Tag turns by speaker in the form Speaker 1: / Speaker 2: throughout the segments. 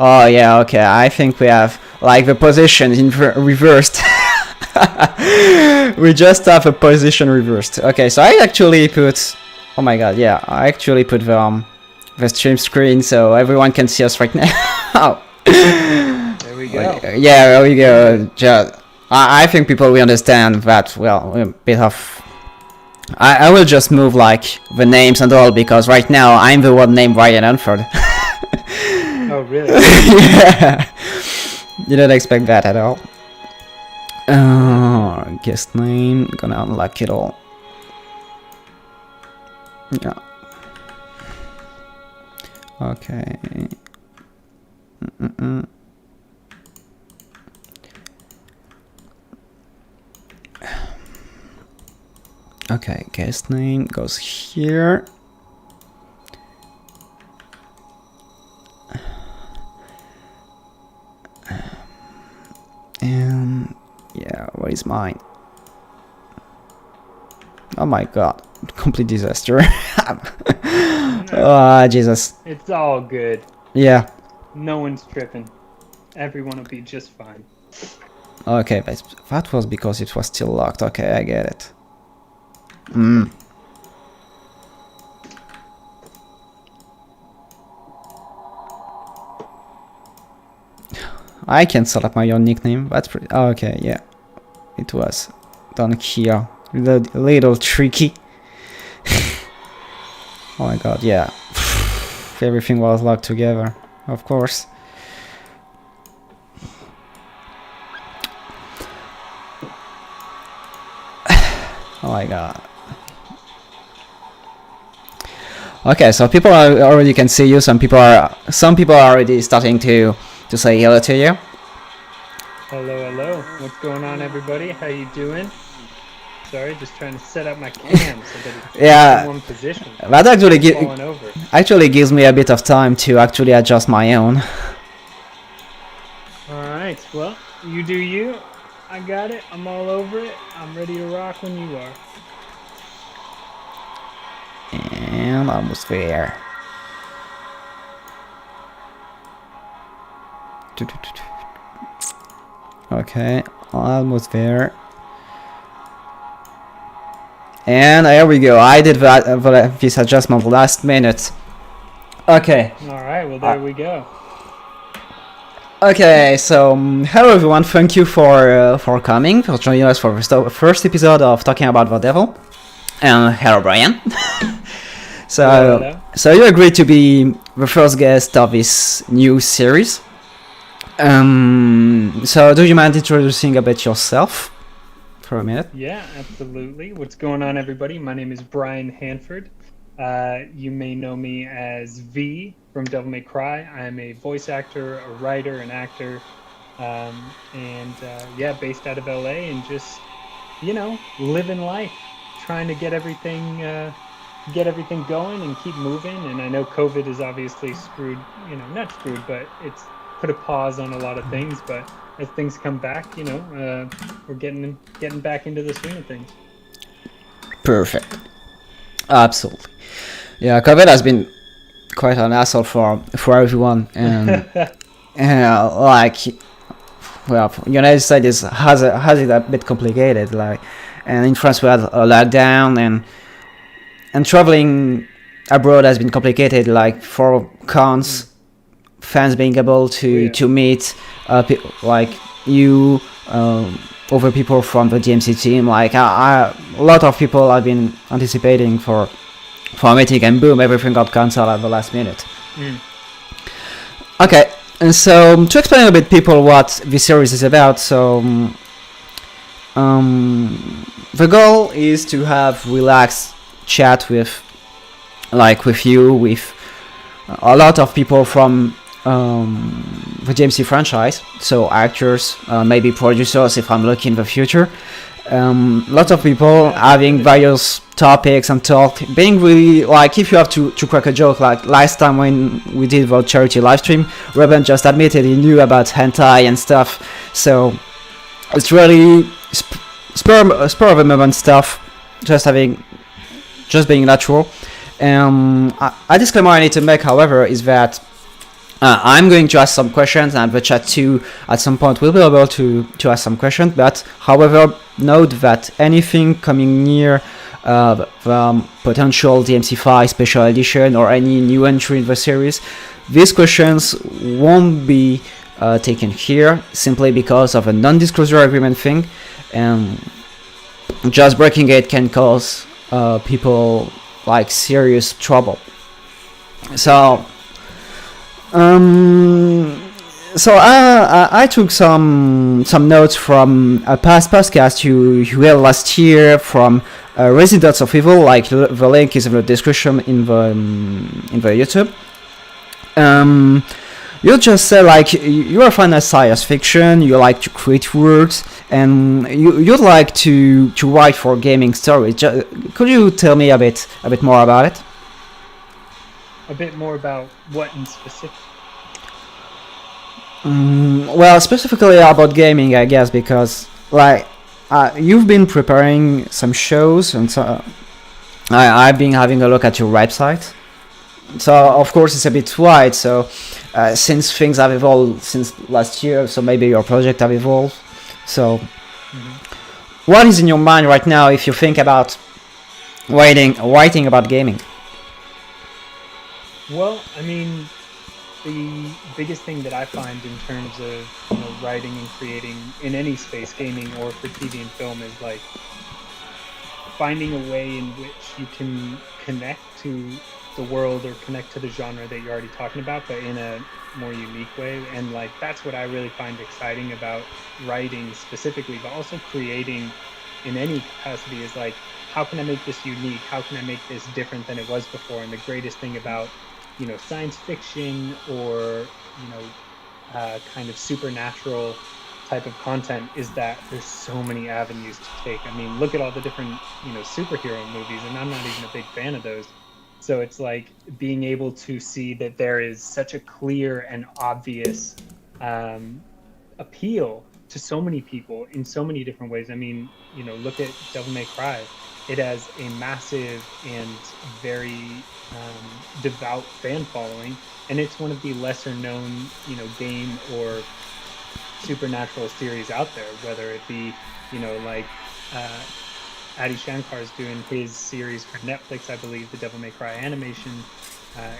Speaker 1: Oh yeah, okay. I think we have like the position in reversed. We just have a position reversed. Okay, so I actually put. Oh my god, yeah, I actually put the stream screen so everyone can see us right now.
Speaker 2: There we go.
Speaker 1: Yeah, there we go. I think people will understand that. Well, a bit of. I will just move like the names and all because right now I'm the one named Brian Hanford.
Speaker 2: Oh really?
Speaker 1: Yeah. You don't expect that at all. Guest name, gonna unlock it all. Yeah. Okay. Okay, guest name goes here. And yeah, what is mine? Oh my god, complete disaster. Oh, Jesus.
Speaker 2: It's all good.
Speaker 1: Yeah.
Speaker 2: No one's tripping. Everyone will be just fine.
Speaker 1: Okay, but that was because it was still locked. Okay, I get it. I can set up my own nickname. That's pretty. Oh, okay, yeah. It was done here. A little tricky. Oh my god, yeah. Everything was locked together, of course. Oh my god. Okay, so people already can see you. Some people are already starting to say hello to you.
Speaker 2: Hello. What's going on, everybody? How you doing? Sorry, just trying to set up my cam so that it's in one position.
Speaker 1: That actually gives me a bit of time to actually adjust my own.
Speaker 2: Alright, well, you do you. I got it. I'm all over it. I'm ready to rock when you are.
Speaker 1: And almost there. Okay, almost there. And there we go. I did this adjustment last minute. Okay.
Speaker 2: Alright, well there we go.
Speaker 1: Okay, so hello everyone. Thank you for coming, for joining us for the first episode of Talking About the Devil. And hello Brian.
Speaker 2: Hello.
Speaker 1: So you agreed to be the first guest of this new series. So do you mind introducing a bit yourself for a minute?
Speaker 2: Yeah, absolutely. What's going on, everybody? My name is Brian Hanford. You may know me as V from Devil May Cry. I am a voice actor, a writer, an actor, based out of LA, and just, living life, trying to get everything going and keep moving. And I know COVID is obviously screwed, not screwed, but it's put a pause on a lot of things. But as things come back, we're getting back into the swing of things.
Speaker 1: Perfect. Absolutely. Yeah, COVID has been quite an asshole for everyone, and United States has it a bit complicated. And in France we had a lockdown, and traveling abroad has been complicated. Like for cons, fans being able to meet like you, other people from the DMC team. Like a lot of people have been anticipating for a meeting, and boom, everything got cancelled at the last minute. Okay, and so to explain a bit people what this series is about, so the goal is to have relaxed chat with you, with a lot of people from the DMC franchise, so actors, maybe producers if I'm lucky in the future. Lots of people having various topics and talk, being really like, if you have to crack a joke, like last time when we did the charity live stream, Ruben just admitted he knew about hentai and stuff, so it's really spur of the moment stuff, just being natural. A disclaimer I need to make, however, is that I'm going to ask some questions, and the chat too at some point will be able to ask some questions. But however, note that anything coming near the potential DMC5 special edition or any new entry in the series, these questions won't be taken here simply because of a non-disclosure agreement thing, and just breaking it can cause people like serious trouble. So I took some notes from a past podcast you held last year from Residents of Evil. Like the link is in the description in the YouTube. You just said like you're a fan of science fiction, you like to create works, and you'd like to write for gaming stories. Could you tell me a bit more about it?
Speaker 2: A bit more about what in specific?
Speaker 1: Well, specifically about gaming, I guess, because like you've been preparing some shows, and so I've been having a look at your website. So of course it's a bit wide. So since things have evolved since last year, so maybe your project have evolved. So what is in your mind right now if you think about writing about gaming?
Speaker 2: Well, I mean, the biggest thing that I find in terms of writing and creating in any space, gaming or for TV and film, is like finding a way in which you can connect to the world or connect to the genre that you're already talking about, but in a more unique way. And like that's what I really find exciting about writing specifically, but also creating in any capacity, is like, how can I make this unique? How can I make this different than it was before? And the greatest thing about science fiction or kind of supernatural type of content is that there's so many avenues to take. I mean, look at all the different superhero movies, and I'm not even a big fan of those. So it's like being able to see that there is such a clear and obvious appeal to so many people in so many different ways. I mean, look at Devil May Cry. It has a massive and very devout fan following, and it's one of the lesser known game or supernatural series out there, whether it be like Adi Shankar's doing his series for Netflix, I believe, the Devil May Cry animation,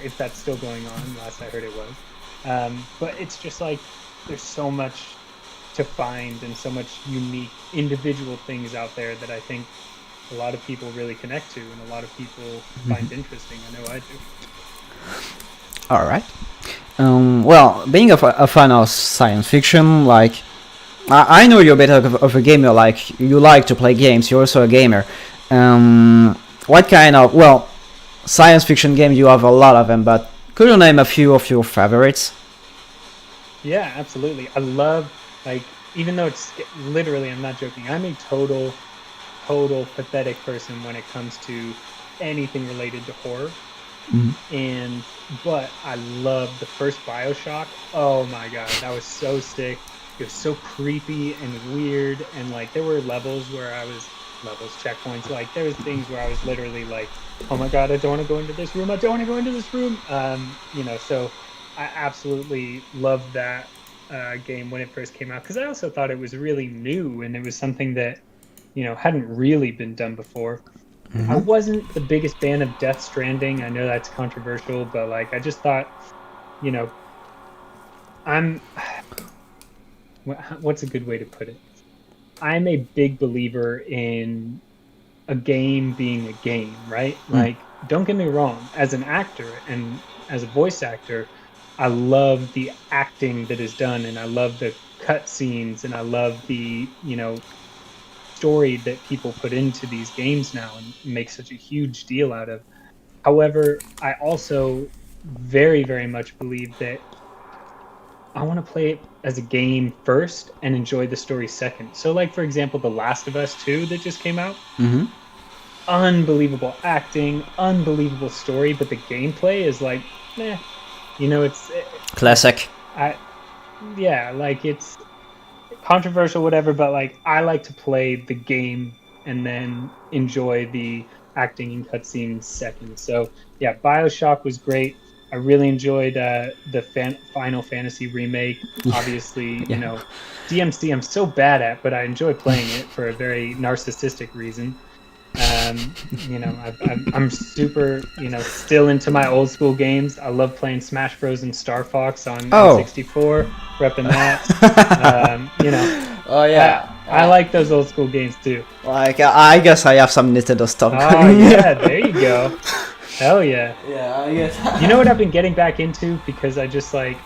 Speaker 2: if that's still going on. Last I heard it was. But it's just like there's so much to find and so much unique individual things out there that I think a lot of people really connect to and a lot of people find interesting. I know I do.
Speaker 1: All right. Well, being a fan of science fiction, like I know you're a bit of a gamer. Like you like to play games. You're also a gamer. What kind of science fiction games? You have a lot of them, but could you name a few of your favorites?
Speaker 2: Yeah, absolutely. I love, like, even though it's literally, I'm not joking, I'm a total pathetic person when it comes to anything related to horror. But I love the first BioShock. Oh my god, that was so sick. It was so creepy and weird, and like there were checkpoints, like there was things where I was literally like, oh my god, I don't want to go into this room, so I absolutely loved that game when it first came out, because I also thought it was really new and it was something that hadn't really been done before. I wasn't the biggest fan of Death Stranding. I know that's controversial, but like I just thought, what's a good way to put it? I'm a big believer in a game being a game, right? Like, don't get me wrong, as an actor and as a voice actor, I love the acting that is done, and I love the cutscenes, and I love the, story that people put into these games now and make such a huge deal out of. However, I also very, very much believe that I want to play it as a game first and enjoy the story second. So like, for example, The Last of Us 2 that just came out. Unbelievable acting, unbelievable story, but the gameplay is like, it's
Speaker 1: classic.
Speaker 2: It's controversial, whatever, but like I like to play the game and then enjoy the acting and cutscenes second. So yeah, BioShock was great. I really enjoyed the Final Fantasy remake. Obviously, you know, DMC I'm so bad at, but I enjoy playing it for a very narcissistic reason. You know, I'm super, you know, still into my old school games. I love playing Smash Bros. And Star Fox on N64, repping that. You know,
Speaker 1: oh yeah,
Speaker 2: I like those old school games too.
Speaker 1: Like I guess I have some Nintendo stuff.
Speaker 2: Oh yeah, there you go. Hell yeah.
Speaker 1: Yeah, I guess.
Speaker 2: You know what I've been getting back into because I just like,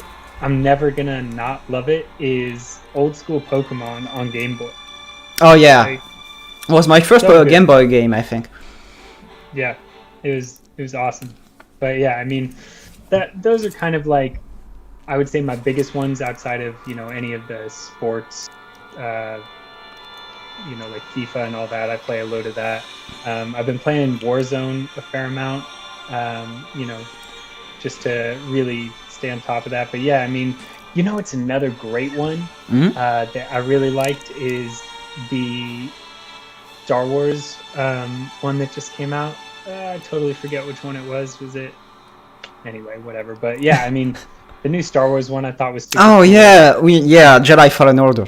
Speaker 2: I'm never gonna not love it, is old school Pokemon on Game Boy.
Speaker 1: Oh yeah,
Speaker 2: Like,
Speaker 1: it was my first
Speaker 2: so
Speaker 1: Game Boy game, I think.
Speaker 2: yeah, it was awesome. But yeah, I mean, those are kind of like, I would say my biggest ones outside of, you know, any of the sports, you know, like FIFA and all that. I play a load of that. I've been playing Warzone a fair amount, you know, just to really stay on top of that. But yeah, I mean, you know, it's another great one that I really liked is the Star Wars one that just came out. I totally forget which one it was. Was it? Anyway, whatever. But yeah, I mean, the new Star Wars one I thought was super cool.
Speaker 1: Yeah, Jedi Fallen Order.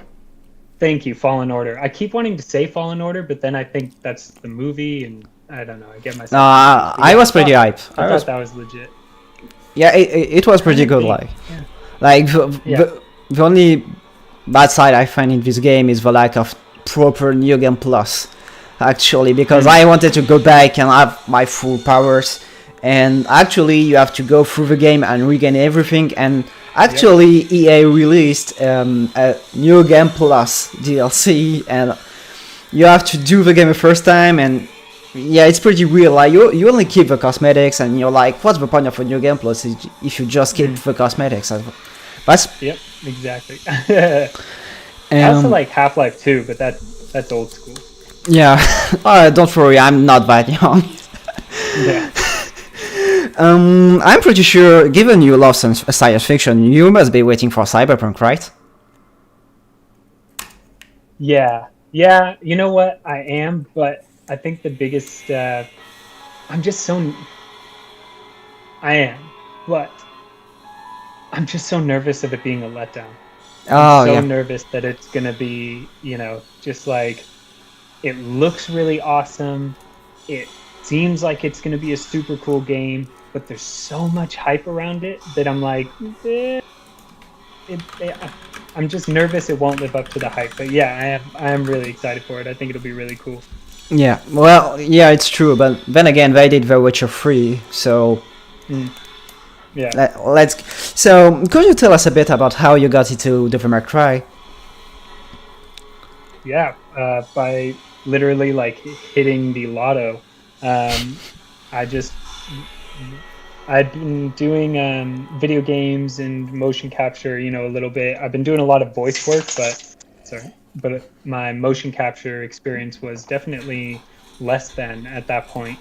Speaker 2: Thank you, Fallen Order. I keep wanting to say Fallen Order, but then I think that's the movie, and I don't know. I get myself.
Speaker 1: I was pretty hyped.
Speaker 2: I thought that was legit.
Speaker 1: Yeah, it was pretty good. The only bad side I find in this game is the lack of proper New Game Plus, actually, because I wanted to go back and have my full powers, and actually you have to go through the game and regain everything, and actually EA released a New Game Plus DLC, and you have to do the game the first time, and yeah, it's pretty weird. Like you only keep the cosmetics, and you're like, what's the point of a New Game Plus if you just keep the cosmetics? That's
Speaker 2: yep, exactly. I also like Half-Life 2, but that's old school.
Speaker 1: Yeah, don't worry, I'm not that young.
Speaker 2: Yeah.
Speaker 1: I'm pretty sure, given you love science fiction, you must be waiting for Cyberpunk, right?
Speaker 2: Yeah, you know what? I am, but I think the biggest... I'm just so... I am, but I'm just so nervous of it being a letdown. I'm so nervous that it's going to be, you know, just like... It looks really awesome. It seems like it's going to be a super cool game, but there's so much hype around it that I'm like, I'm just nervous it won't live up to the hype. But yeah, I am really excited for it. I think it'll be really cool.
Speaker 1: Yeah, well, yeah, it's true. But then again, they did The Witcher 3, so
Speaker 2: yeah.
Speaker 1: So, could you tell us a bit about how you got into Devil May Cry?
Speaker 2: Yeah, by literally like hitting the lotto. I'd been doing video games and motion capture, you know, a little bit. I've been doing a lot of voice work, but my motion capture experience was definitely less than at that point.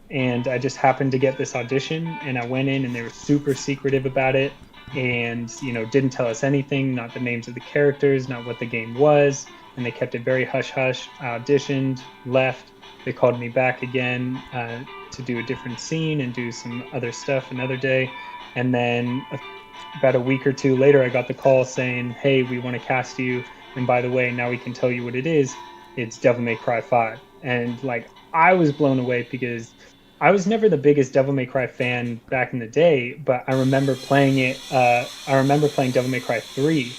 Speaker 2: And I just happened to get this audition, and I went in, and they were super secretive about it, and, you know, didn't tell us anything, not the names of the characters, not what the game was, and they kept it very hush-hush. I auditioned, left. They called me back again to do a different scene and do some other stuff another day. And then about a week or two later, I got the call saying, hey, we want to cast you. And by the way, now we can tell you what it is. It's Devil May Cry 5. And like, I was blown away because I was never the biggest Devil May Cry fan back in the day, but I remember playing it. I remember playing Devil May Cry 3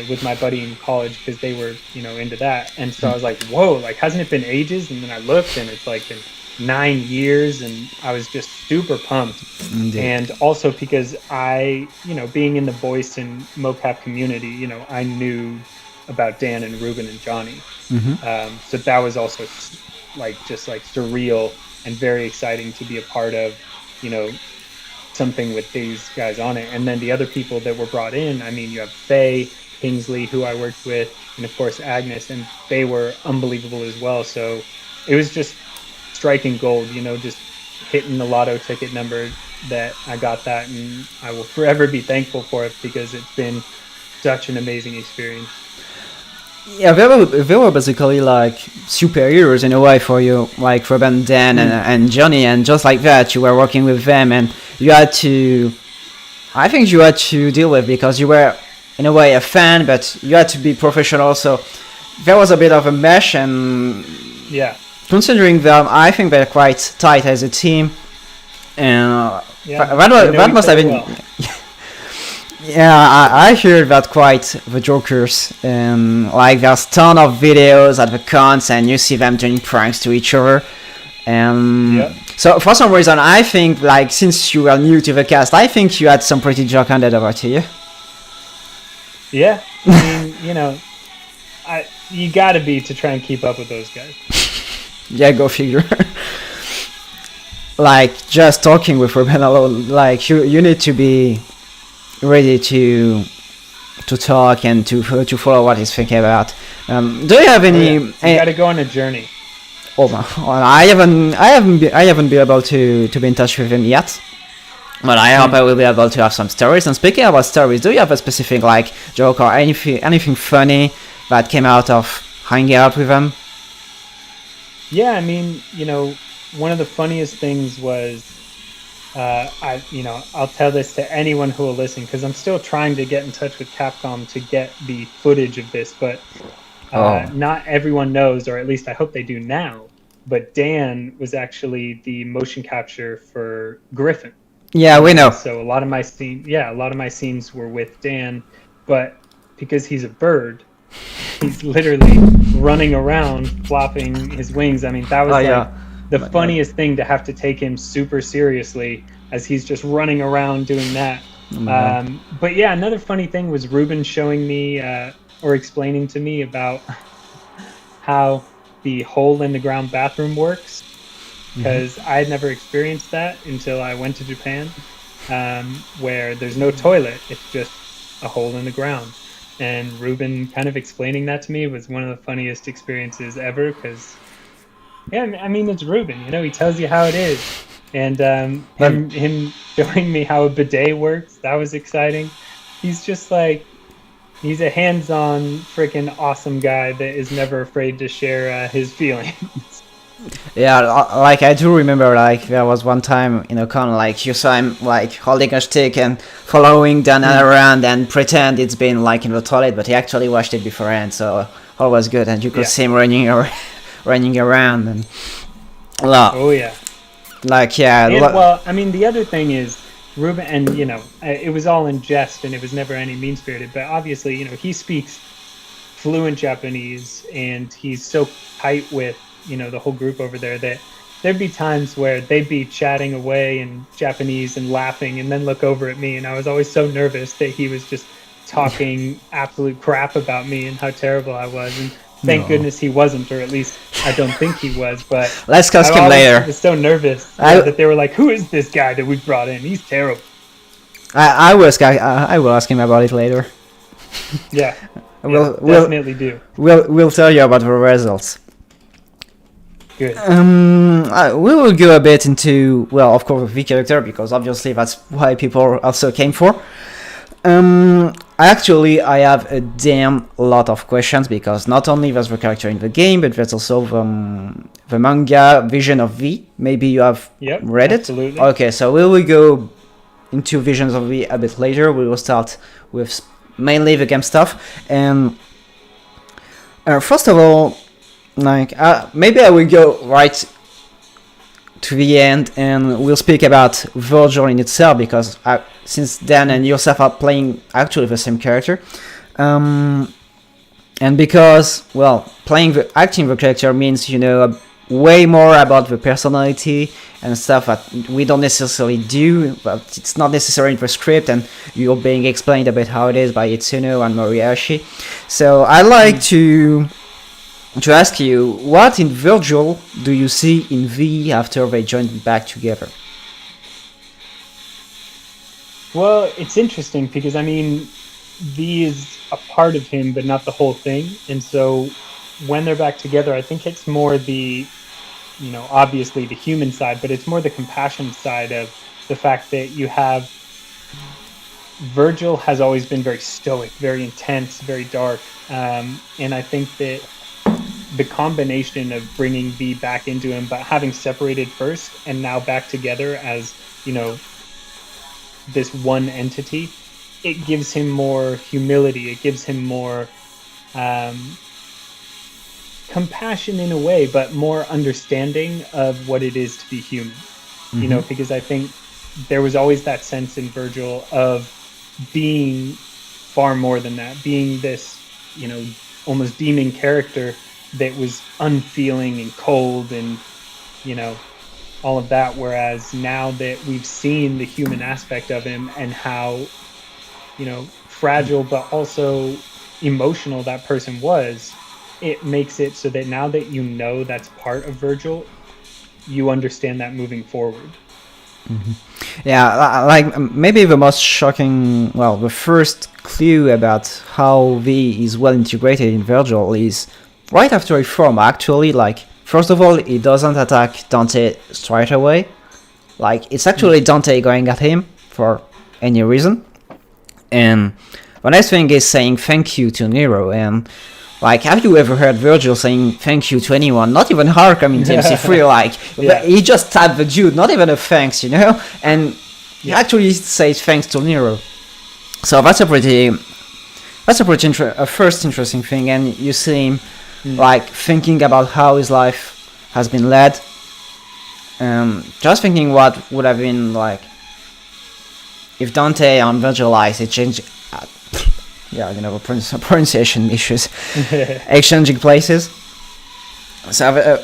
Speaker 2: with my buddy in college because they were, you know, into that. And so I was like, whoa, like, hasn't it been ages? And then I looked, and it's like been 9 years, and I was just super pumped.
Speaker 1: Indeed.
Speaker 2: And also because I, you know, being in the voice and mocap community, you know, I knew about Dan and Ruben and Johnny. So that was also like just like surreal and very exciting to be a part of, you know, something with these guys on it. And then the other people that were brought in, I mean, you have Faye Kingsley, who I worked with, and of course Agnes, and they were unbelievable as well. So it was just striking gold, you know, just hitting the lotto ticket number that I got that, and I will forever be thankful for it because it's been such an amazing experience.
Speaker 1: Yeah, they were basically like superheroes in a way for you, like Ruben, Dan, and Johnny, and just like that, you were working with them, and you had to. I think you had to deal with because you were, in a way, a fan, but you had to be professional. So there was a bit of a mesh, and
Speaker 2: Yeah.
Speaker 1: considering them, I think they're quite tight as a team. And
Speaker 2: Yeah.
Speaker 1: that must have been.
Speaker 2: Well.
Speaker 1: Yeah, I heard that quite the jokers, and like there's ton of videos at the cons, and you see them doing pranks to each other.
Speaker 2: Yeah.
Speaker 1: So for some reason, I think like since you were new to the cast, I think you had some pretty joke handed over to you.
Speaker 2: Yeah. I mean, you know, you gotta be to try and keep up with those guys.
Speaker 1: Yeah, go figure. Like just talking with Ruben alone, like you need to be ready to talk and to follow what he's thinking about. Do you have any?
Speaker 2: You gotta go on a journey.
Speaker 1: Oh my! Well, I haven't been able to be in touch with him yet. But I hope I will be able to have some stories. And speaking about stories, do you have a specific like joke or anything funny that came out of hanging out with him?
Speaker 2: Yeah, I mean, you know, one of the funniest things was, I'll tell this to anyone who will listen because I'm still trying to get in touch with Capcom to get the footage of this, but not everyone knows, or at least I hope they do now. But Dan was actually the motion capture for Griffin.
Speaker 1: Yeah, we know.
Speaker 2: So a lot of my scenes were with Dan, but because he's a bird, he's literally running around flopping his wings. I mean, that was the funniest thing to have to take him super seriously as he's just running around doing that. But yeah, another funny thing was Ruben showing me or explaining to me about how the hole in the ground bathroom works, because I had never experienced that until I went to Japan, where there's no toilet, it's just a hole in the ground. And Ruben kind of explaining that to me was one of the funniest experiences ever, because I mean, it's Ruben, you know, he tells you how it is. And him showing me how a bidet works, that was exciting. He's just like, he's a hands-on freaking awesome guy that is never afraid to share his feelings.
Speaker 1: Yeah, like I do remember, like there was one time in a con, like you saw him like holding a stick and following Dan around and pretend it's been like in the toilet, but he actually washed it beforehand, so all was good, and you could see him running around and.
Speaker 2: Oh yeah.
Speaker 1: Like yeah.
Speaker 2: And, well, I mean, the other thing is Ruben, and you know, it was all in jest and it was never any mean-spirited, but obviously, you know, he speaks fluent Japanese and he's so tight with, you know, the whole group over there that there'd be times where they'd be chatting away in Japanese and laughing and then look over at me, and I was always so nervous that he was just talking absolute crap about me and how terrible I was. And thank goodness he wasn't, or at least I don't think he was, but
Speaker 1: let's ask him later.
Speaker 2: I was so nervous that they were like, who is this guy that we brought in? He's terrible.
Speaker 1: I will ask him about it later.
Speaker 2: Yeah,
Speaker 1: we'll
Speaker 2: definitely do.
Speaker 1: We'll tell you about the results.
Speaker 2: Good.
Speaker 1: We will go a bit into, well, of course, the character, because obviously that's why people also came for. I have a damn lot of questions, because not only there's the character in the game, but there's also the manga Vision of V. Maybe you have read it?
Speaker 2: Absolutely.
Speaker 1: Okay, so we will go into Visions of V a bit later. We will start with mainly the game stuff. And first of all, like maybe I will go right to the end and we'll speak about Virgil in itself, because since Dan and yourself are playing actually the same character, and because, well, acting the character means you know way more about the personality and stuff that we don't necessarily do, but it's not necessary in the script, and you're being explained a bit how it is by Itsuno and Moriyashi. So I'd like to ask you, what in Virgil do you see in V after they joined back together?
Speaker 2: Well, it's interesting because, I mean, V is a part of him, but not the whole thing. And so when they're back together, I think it's more the, you know, obviously the human side, but it's more the compassion side of the fact that you have Virgil has always been very stoic, very intense, very dark. And I think that the combination of bringing V back into him, but having separated first and now back together as, you know, this one entity, it gives him more humility. It gives him more compassion in a way, but more understanding of what it is to be human. You know, because I think there was always that sense in Virgil of being far more than that, being this, you know, almost demon character that was unfeeling and cold and, you know, all of that. Whereas now that we've seen the human aspect of him and how, you know, fragile but also emotional that person was, it makes it so that now that you know that's part of Virgil, you understand that moving forward.
Speaker 1: Yeah, like maybe the most shocking, well, the first clue about how V is well integrated in Virgil is right after he form. Actually, like first of all, he doesn't attack Dante straight away. Like it's actually Dante going at him for any reason. And the next thing is saying thank you to Nero. And like, have you ever heard Virgil saying thank you to anyone? Not even Harkham in DMC3. Like, he just tapped the dude, not even a thanks, you know. And he actually says thanks to Nero. So that's a first interesting thing. And you see him like thinking about how his life has been led. Just thinking what would have been like if Dante and Virgil eyes changed. Yeah, you know, pronunciation issues, exchanging places. So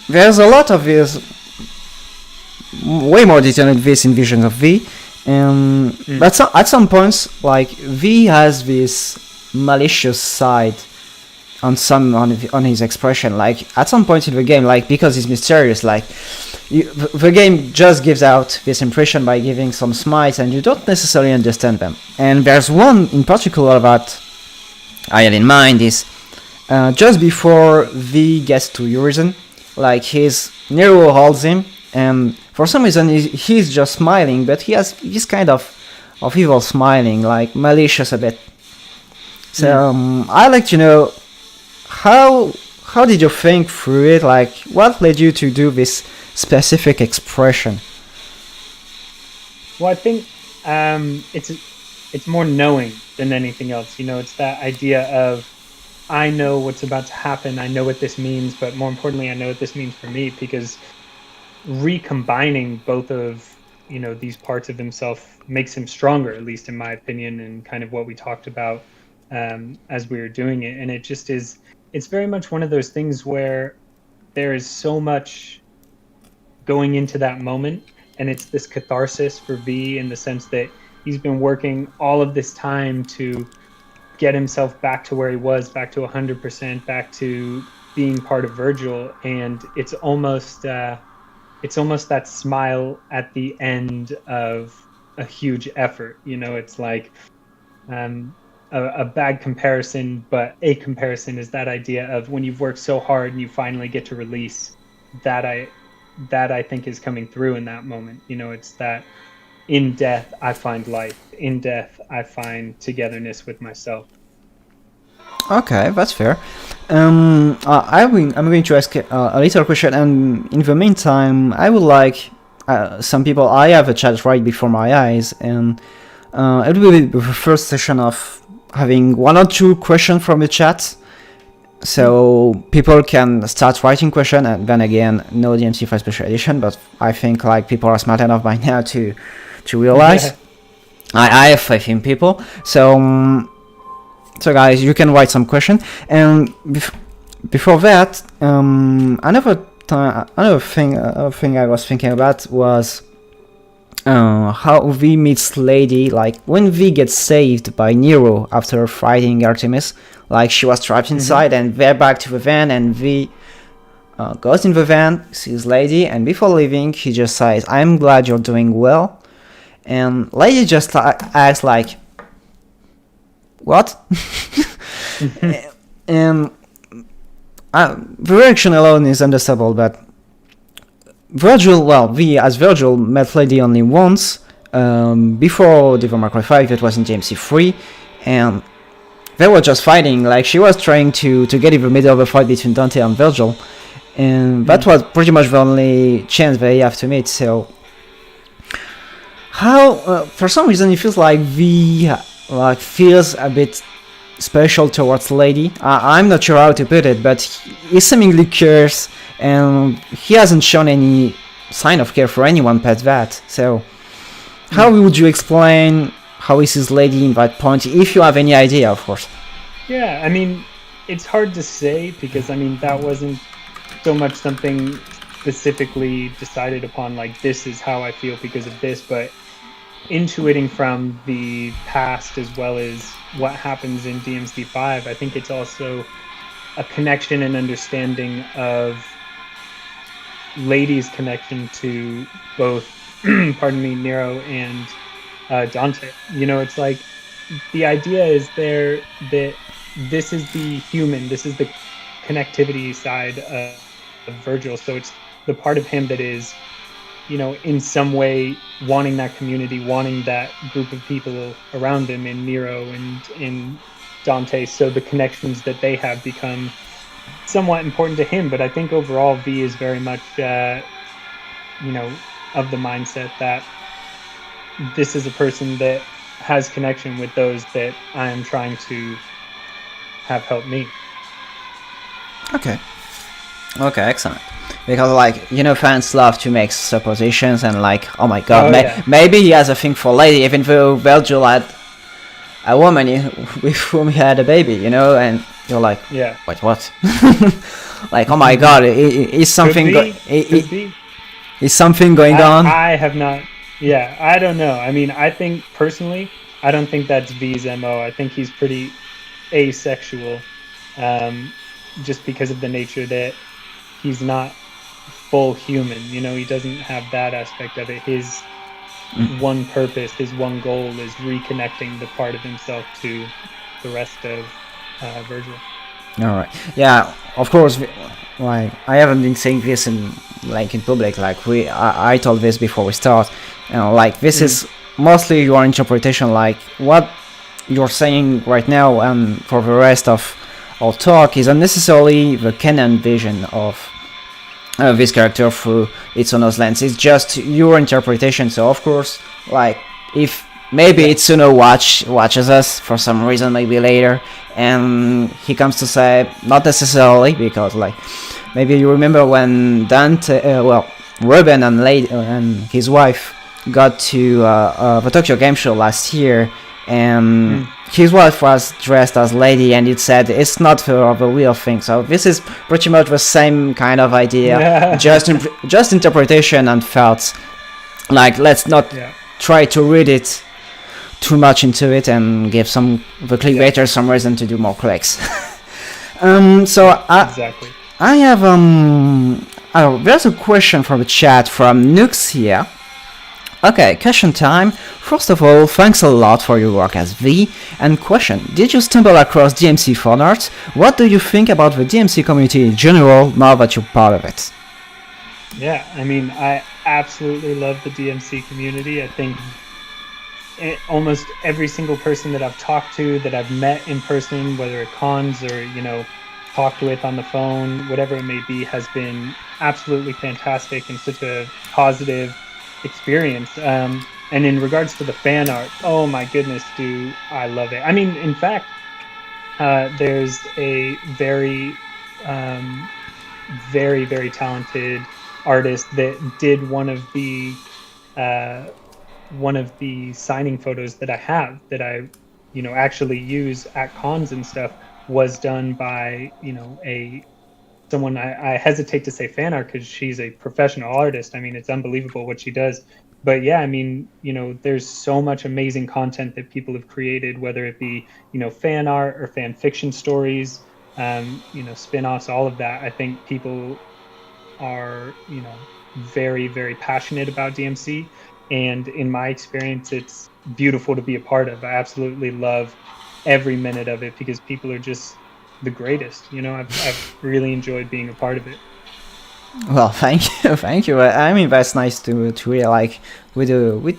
Speaker 1: there's a lot of this, way more detail in this in Visions of V. But at some points, like V has this malicious side on his expression. Like at some point in the game, like because he's mysterious, like the game just gives out this impression by giving some smites, and you don't necessarily understand them. And there's one in particular that I had in mind is just before V gets to Urizen, like Nero holds him, and for some reason he's just smiling, but he has this kind of evil smiling, like malicious a bit. So I like to know how did you think through it? Like, what led you to do this specific expression?
Speaker 2: Well, I think it's more knowing than anything else. You know, it's that idea of I know what's about to happen. I know what this means, but more importantly, I know what this means for me, because recombining both of, you know, these parts of himself makes him stronger, at least in my opinion, and kind of what we talked about as we were doing it. And it just is. It's very much one of those things where there is so much going into that moment, and it's this catharsis for V in the sense that he's been working all of this time to get himself back to where he was, back to 100%, back to being part of Virgil, and it's almost that smile at the end of a huge effort. You know, it's like a bad comparison, but a comparison is that idea of when you've worked so hard and you finally get to release. That I think is coming through in that moment. You know, it's that in death I find life. In death I find togetherness with myself.
Speaker 1: Okay, that's fair. I'm going to ask a little question, and in the meantime, I would like some people. I have a chat right before my eyes, and it will be the first session of having one or two questions from the chat, so people can start writing questions. And then again, no DMC5 special edition, but I think like people are smart enough by now to realize. I have faith in people, so guys, you can write some question. And before that, another thing I was thinking about was how V meets Lady. Like when V gets saved by Nero after fighting Artemis, like she was trapped inside, and they're back to the van, and V goes in the van, sees Lady, and before leaving he just says, "I'm glad you're doing well." And Lady just asks like, "What?" And the reaction alone is understandable, but Virgil met Lady only once before Devil May Cry 5. It was in DMC3, and they were just fighting. Like she was trying to get in the middle of a fight between Dante and Virgil, and that was pretty much the only chance they have to meet. So how for some reason it feels like V like feels a bit special towards Lady. I'm not sure how to put it, but he seemingly cares, and he hasn't shown any sign of care for anyone past that. So, how would you explain how is his Lady in that point, if you have any idea, of course?
Speaker 2: Yeah, I mean, it's hard to say because I mean that wasn't so much something specifically decided upon. Like this is how I feel because of this, but intuiting from the past as well as what happens in DMC5, I think it's also a connection and understanding of Lady's connection to both, pardon me, Nero and Dante. You know, it's like the idea is there that this is the human, this is the connectivity side of Virgil. So it's the part of him that is, you know, in some way wanting that community, wanting that group of people around him in Nero and in Dante. So the connections that they have become somewhat important to him. But I think overall V is very much, you know, of the mindset that this is a person that has connection with those that I am trying to have help me.
Speaker 1: Okay, excellent. Because, like, you know, fans love to make suppositions and, like, oh my god, maybe he has a thing for Lady, even though Virgil had a woman with whom he had a baby, you know, and you're like, wait, what? Like, oh my god, is something is something going on?
Speaker 2: I have not, I don't know. I mean, I think, personally, I don't think that's V's MO. I think he's pretty asexual, just because of the nature that he's not full human, you know, he doesn't have that aspect of it. His one purpose, his one goal is reconnecting the part of himself to the rest of Virgil.
Speaker 1: All right, yeah, of course. Like, I haven't been saying this in public. Like, I told this before we start. You know, like, this is mostly your interpretation. Like, what you're saying right now, and for the rest of our talk, is unnecessarily the canon vision of this character through Itsuno's lens. It's just your interpretation. So of course, like, if maybe Itsuno watches us for some reason, maybe later, and he comes to say, not necessarily, because, like, maybe you remember when Dante, Ruben and Lady and his wife got to the Tokyo Game Show last year, and his wife was dressed as Lady, and it said it's not the real thing. So this is pretty much the same kind of idea, just interpretation and thoughts. Like, let's not try to read it too much into it and give the clickbaiters some reason to do more clicks.
Speaker 2: Exactly.
Speaker 1: I have there's a question from the chat from Nux here. Okay, question time. First of all, thanks a lot for your work as V. And question, did you stumble across DMC fan art? What do you think about the DMC community in general now that you're part of it?
Speaker 2: Yeah, I mean, I absolutely love the DMC community. I think almost every single person that I've talked to, that I've met in person, whether at cons or, you know, talked with on the phone, whatever it may be, has been absolutely fantastic and such a positive experience. And in regards to the fan art, oh my goodness, do I love it. I mean, in fact, there's a very, very talented artist that did one of the signing photos that I have, that I, you know, actually use at cons and stuff, was done by, you know, someone. I hesitate to say fan art because she's a professional artist. I mean, it's unbelievable what she does. But yeah, I mean, you know, there's so much amazing content that people have created, whether it be, you know, fan art or fan fiction stories, you know, spin-offs, all of that. I think people are, you know, very, very passionate about DMC. And in my experience, it's beautiful to be a part of. I absolutely love every minute of it because people are just the greatest. You know, I've really enjoyed being a part of it.
Speaker 1: Well, thank you. I mean, that's nice to hear. Like, we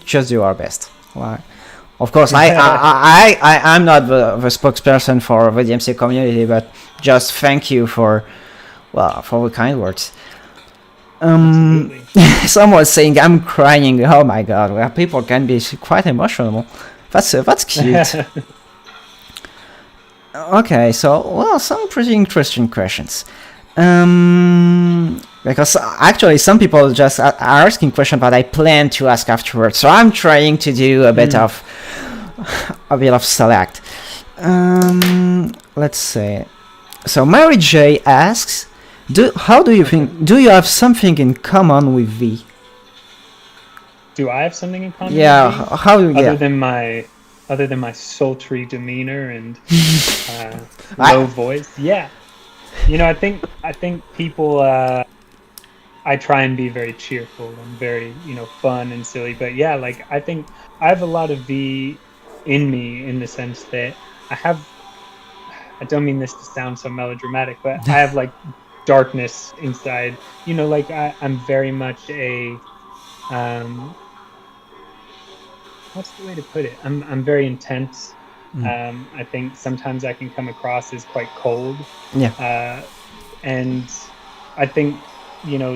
Speaker 1: just do our best. Well, of course, I'm not the spokesperson for the DMC community, but just thank you for the kind words.
Speaker 2: Absolutely.
Speaker 1: Someone saying I'm crying. Oh my god, well, people can be quite emotional. That's cute. Okay, so well, some pretty interesting questions. Because actually some people just are asking questions that I plan to ask afterwards. So I'm trying to do a bit of select. Let's see. So Mary J asks, how do you think? Do you have something in common with V?
Speaker 2: Do I have something in common?
Speaker 1: Yeah.
Speaker 2: With V?
Speaker 1: How? Yeah.
Speaker 2: Other than my sultry demeanor and low voice. Yeah. I think people. I try and be very cheerful and very fun and silly, but yeah, like I think I have a lot of V in me in the sense that I don't mean this to sound so melodramatic, but I have like darkness inside. Like I'm very much a what's the way to put it? I'm very intense. I think sometimes I can come across as quite cold.
Speaker 1: Yeah.
Speaker 2: And I think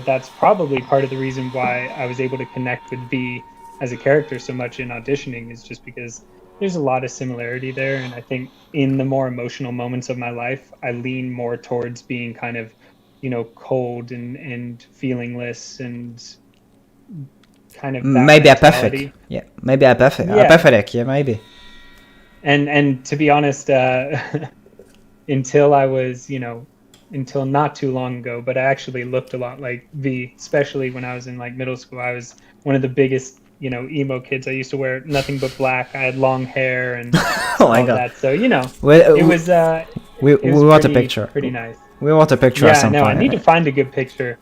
Speaker 2: that's probably part of the reason why I was able to connect with V as a character so much in auditioning, is just because there's a lot of similarity there. And I think in the more emotional moments of my life, I lean more towards being kind of, cold and feelingless and kind of
Speaker 1: maybe apathic. Yeah, maybe apathic.
Speaker 2: Yeah.
Speaker 1: Apathetic. Yeah, maybe.
Speaker 2: And to be honest, until I was, until not too long ago, but I actually looked a lot like V, especially when I was in like middle school. I was one of the biggest, emo kids. I used to wear nothing but black. I had long hair and
Speaker 1: oh my
Speaker 2: all
Speaker 1: God.
Speaker 2: that. So, it was
Speaker 1: we want a picture.
Speaker 2: Pretty nice.
Speaker 1: We want a picture.
Speaker 2: Yeah, no, I need to find a good picture.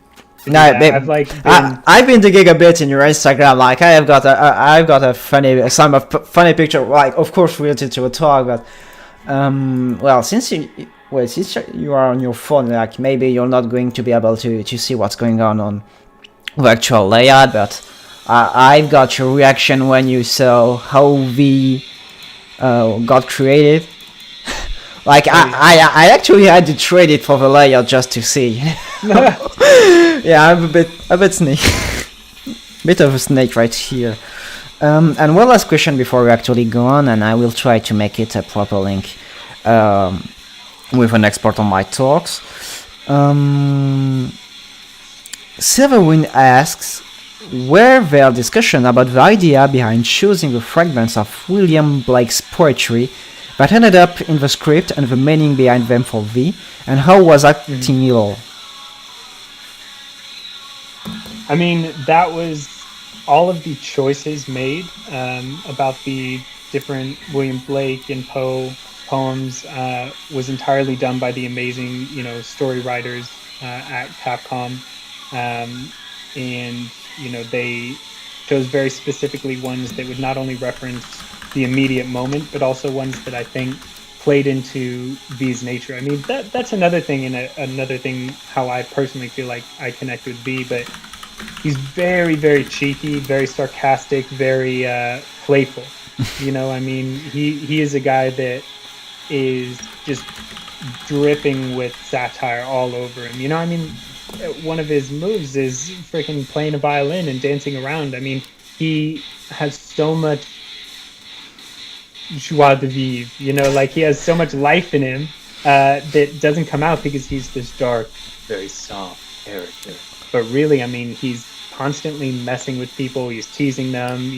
Speaker 1: No, I've been digging a bit in your Instagram. Like I've got a funny picture. Like of course related to a talk, but well, since you are on your phone, like maybe you're not going to be able to see what's going on the actual layout. But I've got your reaction when you saw how V got created. Like I actually had to trade it for the layout just to see. Yeah, I'm a bit snake. Bit of a snake right here. And one last question before we actually go on, and I will try to make it a proper link with an export on my talks. Silverwind asks, were there discussion about the idea behind choosing the fragments of William Blake's poetry that ended up in the script and the meaning behind them for V, and how was acting ill?
Speaker 2: I mean, that was all of the choices made about the different William Blake and Poe poems was entirely done by the amazing, story writers at Capcom, and they chose very specifically ones that would not only reference the immediate moment, but also ones that I think played into V's nature. I mean, that's another thing, and another thing how I personally feel like I connect with V, but he's very, very cheeky, very sarcastic, very playful. I mean, he is a guy that is just dripping with satire all over him. I mean, one of his moves is freaking playing a violin and dancing around. I mean, he has so much joie de vivre, like he has so much life in him that doesn't come out because he's this dark, very soft character. But really, I mean, he's constantly messing with people. He's teasing them.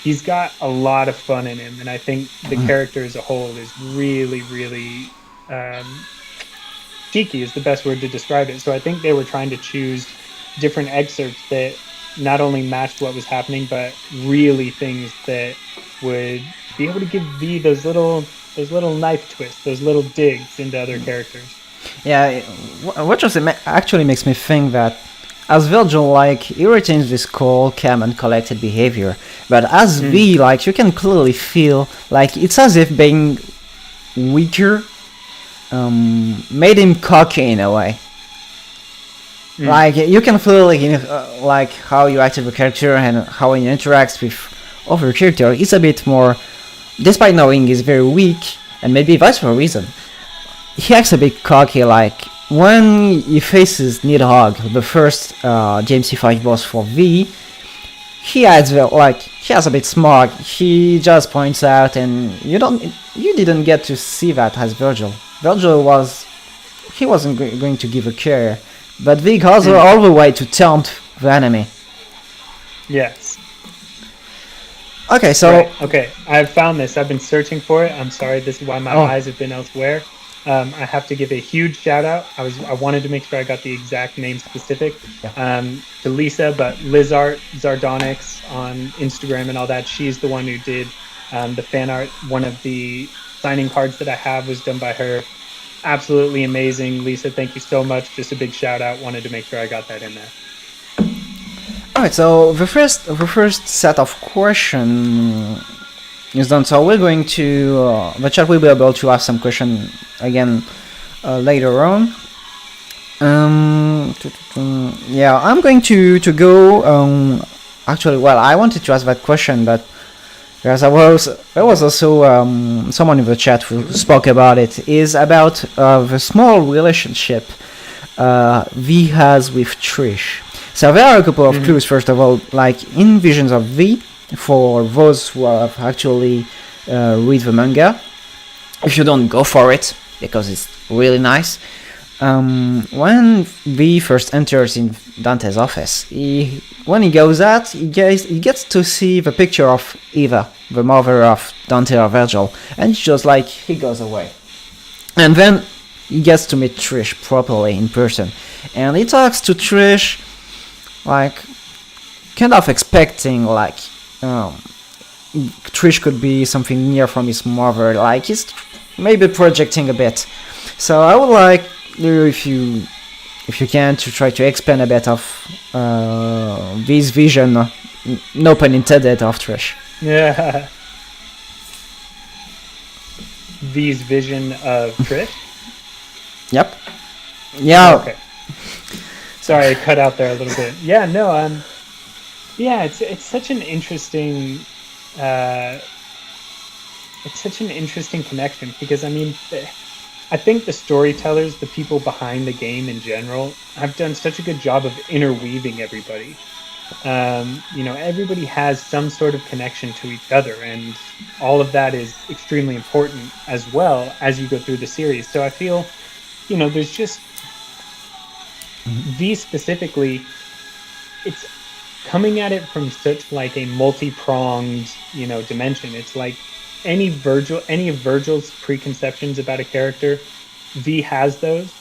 Speaker 2: He's got a lot of fun in him, and I think the character as a whole is really, really cheeky is the best word to describe it. So I think they were trying to choose different excerpts that not only matched what was happening, but really things that would be able to give V those little knife twists, those little digs into other characters.
Speaker 1: Yeah, what just actually makes me think that as Virgil, like, he retains this cool, calm and collected behavior, but as V, like, you can clearly feel like it's as if being weaker made him cocky in a way. Like, you can feel like how you act with the character and how he interacts with other character. It's a bit more, despite knowing he's very weak, and maybe that's for a reason. He acts a bit cocky, like when he faces Nidhogg, the first DMC5 boss for V, he has a bit smart. He just points out, and you didn't get to see that as Virgil. Virgil wasn't going to give a care, but V goes all the way to taunt the enemy.
Speaker 2: Yes.
Speaker 1: Okay, so
Speaker 2: right. Okay, I've found this. I've been searching for it. I'm sorry. This is why my eyes have been elsewhere. I have to give a huge shout out. I wanted to make sure I got the exact name specific to Lisa, but Lizart Zardonix on Instagram and all that. She's the one who did the fan art. One of the signing cards that I have was done by her. Absolutely amazing, Lisa. Thank you so much. Just a big shout out. Wanted to make sure I got that in there.
Speaker 1: Alright, so the first set of questions is done. So we're going to the chat will be able to ask some question again later on. Yeah, I'm going to go. Actually, well, I wanted to ask that question, but there was also someone in the chat who spoke about it. Is about the small relationship V has with Trish. So there are a couple of clues. First of all, like in Visions of V, for those who have actually read the manga, if you don't, go for it because it's really nice. When V first enters in Dante's office, when he goes out, he gets to see the picture of Eva, the mother of Dante or Virgil, and it's just like he goes away. And then he gets to meet Trish properly in person, and he talks to Trish, like kind of expecting like Trish could be something near from his mother, like he's maybe projecting a bit. So I would like you, if you can, to try to expand a bit of this vision, no pun intended, of Trish.
Speaker 2: Yeah. V's vision of Trish?
Speaker 1: Yep. Yeah.
Speaker 2: Okay. Sorry, I cut out there a little bit. Yeah, no, yeah, it's such an interesting connection, because I mean, I think the storytellers, the people behind the game in general, have done such a good job of interweaving everybody. Everybody has some sort of connection to each other, and all of that is extremely important as well as you go through the series. So I feel, there's just V specifically, it's coming at it from such like a multi-pronged, dimension. It's like any of Virgil's preconceptions about a character, V has those,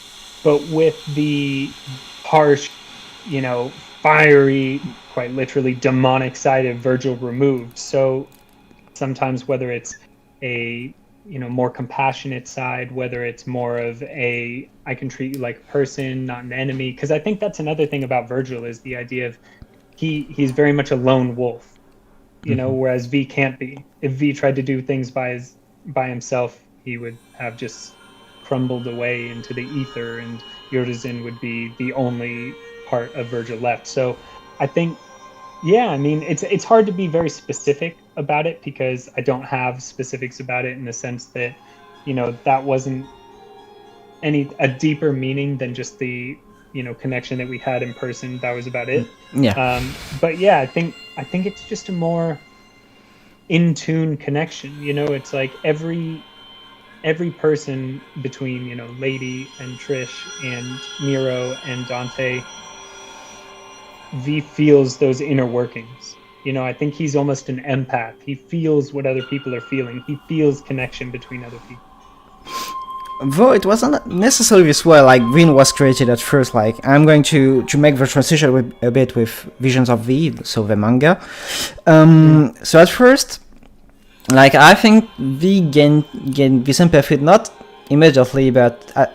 Speaker 2: but with the harsh, fiery, quite literally demonic side of Virgil removed. So sometimes, whether it's a more compassionate side, whether it's more of a I can treat you like a person, not an enemy, because I think that's another thing about Virgil, is the idea of he's very much a lone wolf, whereas V can't be. If V tried to do things by himself, he would have just crumbled away into the ether, and Urizen would be the only part of Virgil left. So I think, yeah, I mean, it's hard to be very specific about it, because I don't have specifics about it in the sense that, that wasn't a deeper meaning than just the, connection that we had in person. That was about it.
Speaker 1: Yeah.
Speaker 2: But yeah, I think it's just a more in tune connection. It's like every person between, Lady and Trish and Miro and Dante, V feels those inner workings. I think he's almost an empath. He feels what other people are feeling. He feels connection between other people.
Speaker 1: Though it wasn't necessarily this way, like Vin was created at first, like I'm going to make the transition a bit with Visions of V, so the manga. So at first, like I think V gained this empathy not immediately, but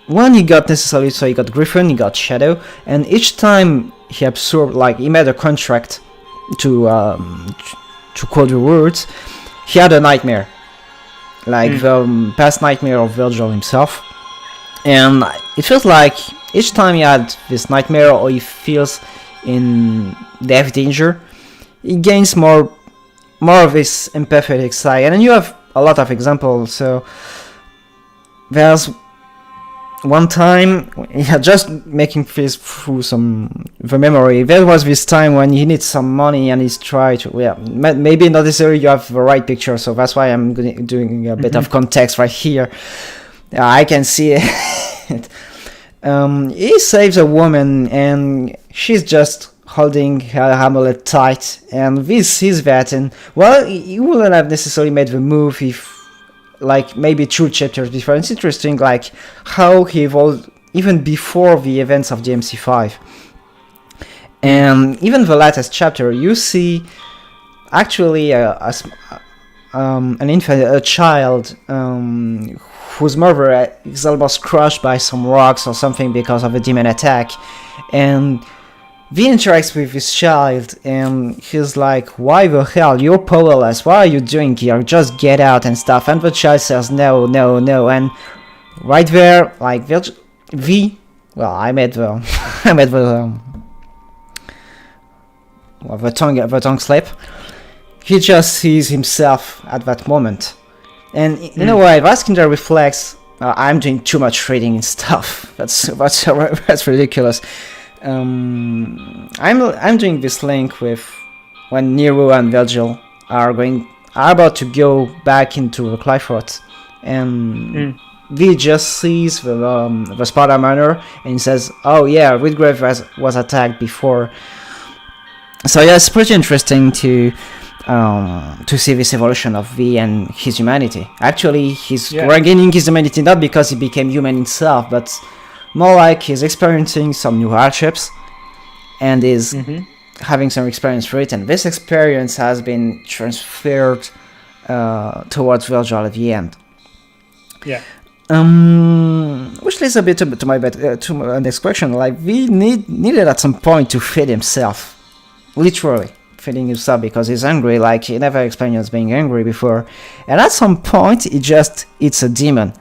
Speaker 1: when he got necessarily, so he got Griffin, he got Shadow, and each time he absorbed, like he made a contract to quote the words, he had a nightmare. Like the past nightmare of Virgil himself, and it feels like each time he had this nightmare, or he feels in death danger, he gains more of his empathetic side. And then you have a lot of examples. So there's one time, yeah, just making this through the memory. There was this time when he needs some money and he's trying to, maybe not necessarily you have the right picture, so that's why I'm doing a bit of context right here. I can see it. He saves a woman and she's just holding her amulet tight, and this is that, and well, he wouldn't have necessarily made the move if, like, maybe 2 chapters before. It's interesting, like, how he evolved even before the events of DMC5. And even the latest chapter, you see actually an infant, a child, whose mother is almost crushed by some rocks or something because of a demon attack, and V interacts with this child and he's like, why the hell, you're powerless, what are you doing here, just get out and stuff, and the child says no, and right there, like, V, well, I made the tongue slip, he just sees himself at that moment. And in a way, that's kind of reflects, I'm doing too much reading and stuff, that's ridiculous. I'm doing this link with when Nero and Virgil are about to go back into the Clifford, and V just sees the Sparta Manor and he says, "Oh yeah, Whitgrave was attacked before." So yeah, it's pretty interesting to see this evolution of V and his humanity. Actually, he's regaining his humanity not because he became human himself, but more like he's experiencing some new hardships and is having some experience for it, and this experience has been transferred towards Virgil at the end.
Speaker 2: Yeah.
Speaker 1: Which leads a bit to my next question. Like, we needed at some point to feed himself, literally feeding himself, because he's angry. Like, he never experienced being angry before, and at some point he just eats a demon.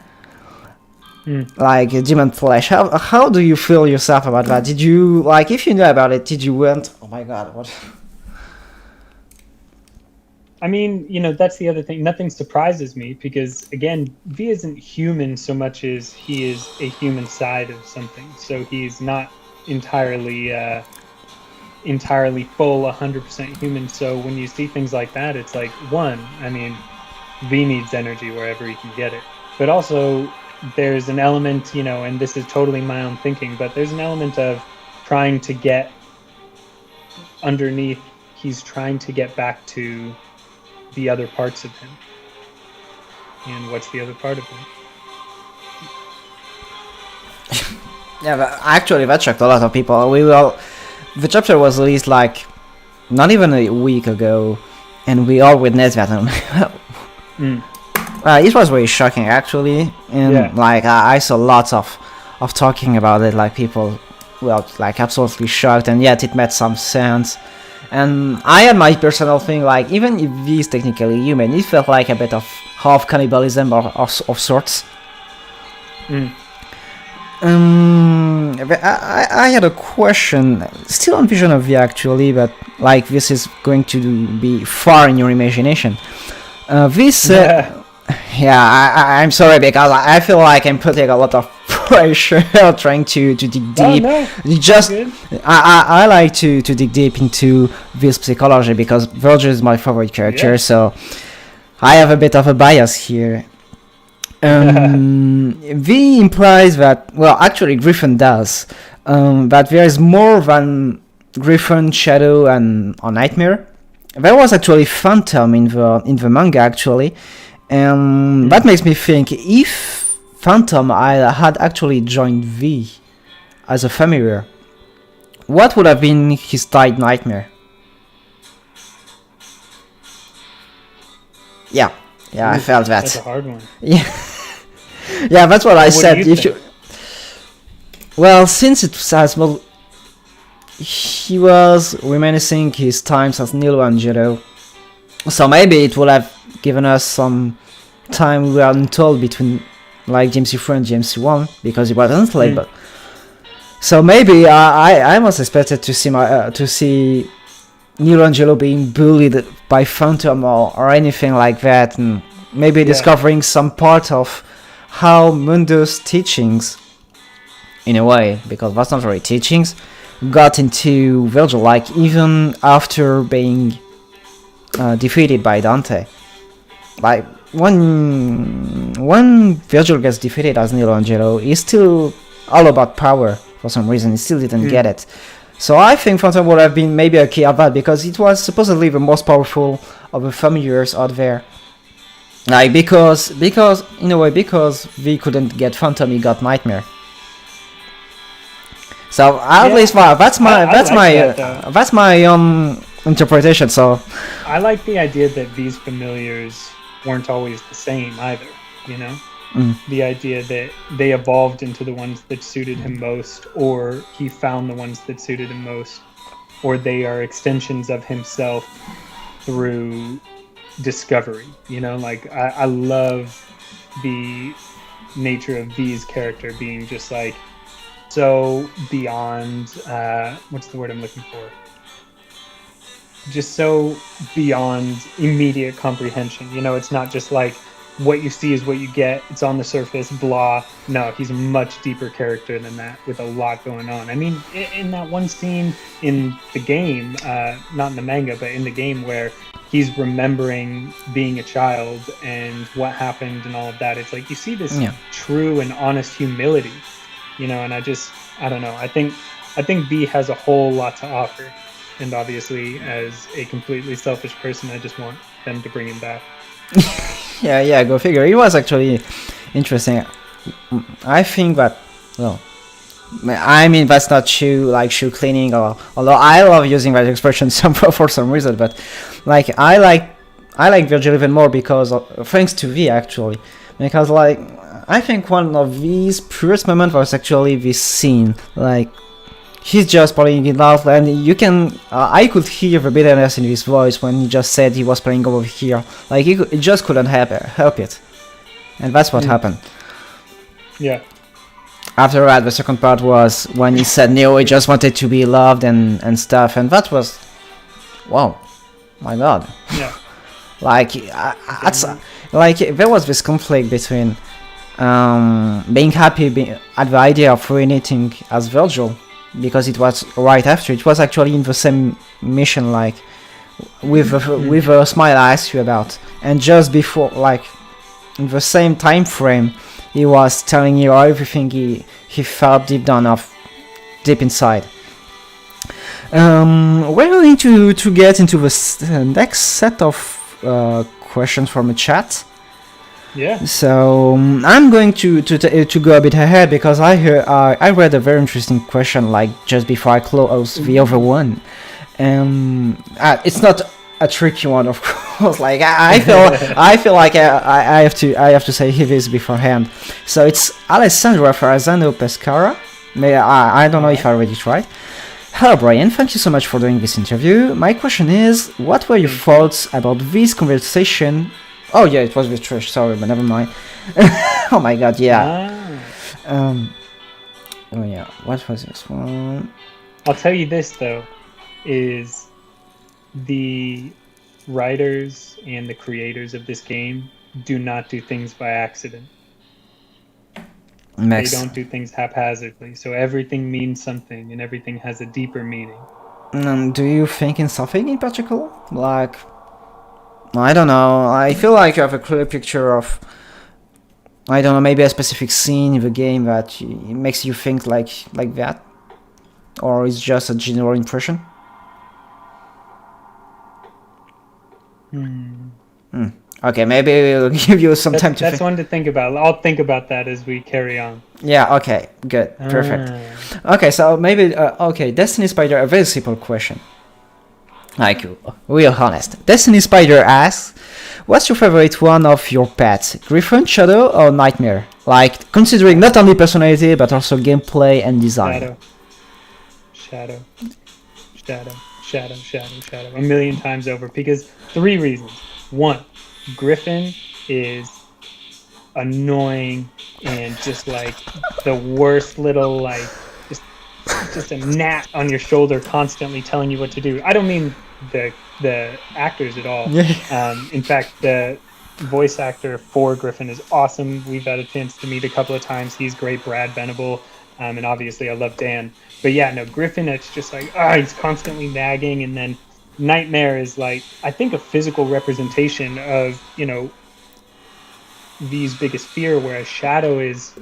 Speaker 1: Like a demon flesh. How do you feel yourself about that? Did you, like, if you knew about it, did you went, oh my god, what?
Speaker 2: I mean, that's the other thing. Nothing surprises me because, again, V isn't human so much as he is a human side of something. So he's not entirely full, 100% human. So when you see things like that, it's like, one, I mean, V needs energy wherever he can get it. But also, there's an element, and this is totally my own thinking, but there's an element of trying to get underneath. He's trying to get back to the other parts of him. And what's the other part of him?
Speaker 1: Yeah, but actually that shocked a lot of people. The chapter was released like not even a week ago, and we all witnessed that. It was very shocking, actually, and like I saw lots of talking about it, like people, like absolutely shocked, and yet it made some sense. And I had my personal thing, like, even if he's technically human, it felt like a bit of half cannibalism of sorts. I had a question, still on Vision of V actually, but like this is going to be far in your imagination. I'm sorry because I feel like I'm putting a lot of pressure trying to dig deep.
Speaker 2: No,
Speaker 1: I like to dig deep into this psychology because Virgil is my favorite character, so I have a bit of a bias here. V implies that, well, actually Griffin does, that there is more than Griffin, Shadow, and Nightmare. There was actually Phantom in the manga, actually, and that makes me think if Phantom had actually joined V as a familiar, what would have been his tied Nightmare? Yeah, I felt that.
Speaker 2: That's a hard one.
Speaker 1: Yeah, that's what I said.
Speaker 2: Think?
Speaker 1: Well, since it has he was reminiscing his times as Nilo and Jiro, so maybe it would have given us some time we weren't told between like GMC4 and GMC1 because it wasn't late, but so maybe I must expected to see Nilo and Jiro being bullied by Phantom or anything like that, and maybe discovering some part of how Mundo's teachings in a way, because that's not really teachings, got into Virgil, like even after being defeated by Dante. Like when Virgil gets defeated as Michelangelo, he's still all about power for some reason. He still didn't get it. So I think Phantom would have been maybe a key of that, because it was supposedly the most powerful of the familiars out there. Like because in a way, because we couldn't get Phantom, he got Nightmare. So at least that's my interpretation. So
Speaker 2: I like the idea that these familiars weren't always the same either. You know, the idea that they evolved into the ones that suited him most, or he found the ones that suited him most, or they are extensions of himself through discovery. You know, like I love the nature of V's character being just like so beyond what's the word I'm looking for? Just so beyond immediate comprehension. You know, it's not just like what you see is what you get, it's on the surface, blah. No, he's a much deeper character than that, with a lot going on. I mean, in that one scene in the game, not in the manga, but in the game, where he's remembering being a child and what happened and all of that, it's like you see this true and honest humility, you know. And I don't know, I think V has a whole lot to offer, and obviously as a completely selfish person, I just want them to bring him back.
Speaker 1: yeah, go figure. It was actually interesting. I think that, well, I mean, that's not shoe cleaning, or although I love using that expression for some reason, but like I like Virgil even more because thanks to V, actually, because like I think one of V's purest moments was actually this scene. Like he's just playing it out, and you can I could hear the bitterness in his voice when he just said he was playing over here. Like he just couldn't help it, and that's what happened.
Speaker 2: Yeah.
Speaker 1: After that, the second part was when he said Neo, he just wanted to be loved and stuff, and that was, wow, my god.
Speaker 2: Yeah.
Speaker 1: Like there was this conflict between being happy at the idea of reuniting as Virgil, because it was right after. It was actually in the same mission, like with a smile I asked you about, and just before, like in the same time frame, he was telling you everything he felt deep inside. We're going to get into the next set of questions from the chat.
Speaker 2: Yeah.
Speaker 1: So I'm going to go a bit ahead, because I read a very interesting question like just before I close the other one. It's not a tricky one, of course. Like I feel like I have to say this beforehand. So it's Alessandro Farazano Pescara. I don't know if I read it right. Hello Brian, thank you so much for doing this interview. My question is, what were your thoughts about this conversation? Oh yeah, it was with Trish. Sorry, but never mind. Oh my god, yeah. Oh yeah, what was this one?
Speaker 2: I'll tell you this though, is the writers and the creators of this game do not do things by accident. They don't do things haphazardly. So everything means something, and everything has a deeper meaning.
Speaker 1: Do you think in something in particular? Like, I don't know. I feel like you have a clear picture of, I don't know, maybe a specific scene in the game that makes you think like that, or it's just a general impression. Okay, maybe we'll give you some time to think.
Speaker 2: That's one to think about. I'll think about that as we carry on.
Speaker 1: Yeah, okay, good, perfect. Okay, so maybe, Destiny Spider, a very simple question. Like, real honest. Destiny Spider asks, what's your favorite one of your pets? Griffin, Shadow, or Nightmare? Like, considering not only personality, but also gameplay and design.
Speaker 2: Shadow. 1,000,000 times over, because 3 reasons. 1, Griffin is annoying and just like the worst little, like, just a gnat on your shoulder constantly telling you what to do. I don't mean the actors at all. In fact, the voice actor for Griffin is awesome. We've had a chance to meet a couple of times. He's great. Brad Venable. And obviously I love Dan. But yeah, no, Griffin, it's just like, he's constantly nagging. And then Nightmare is like, I think, a physical representation of, V's biggest fear, whereas Shadow is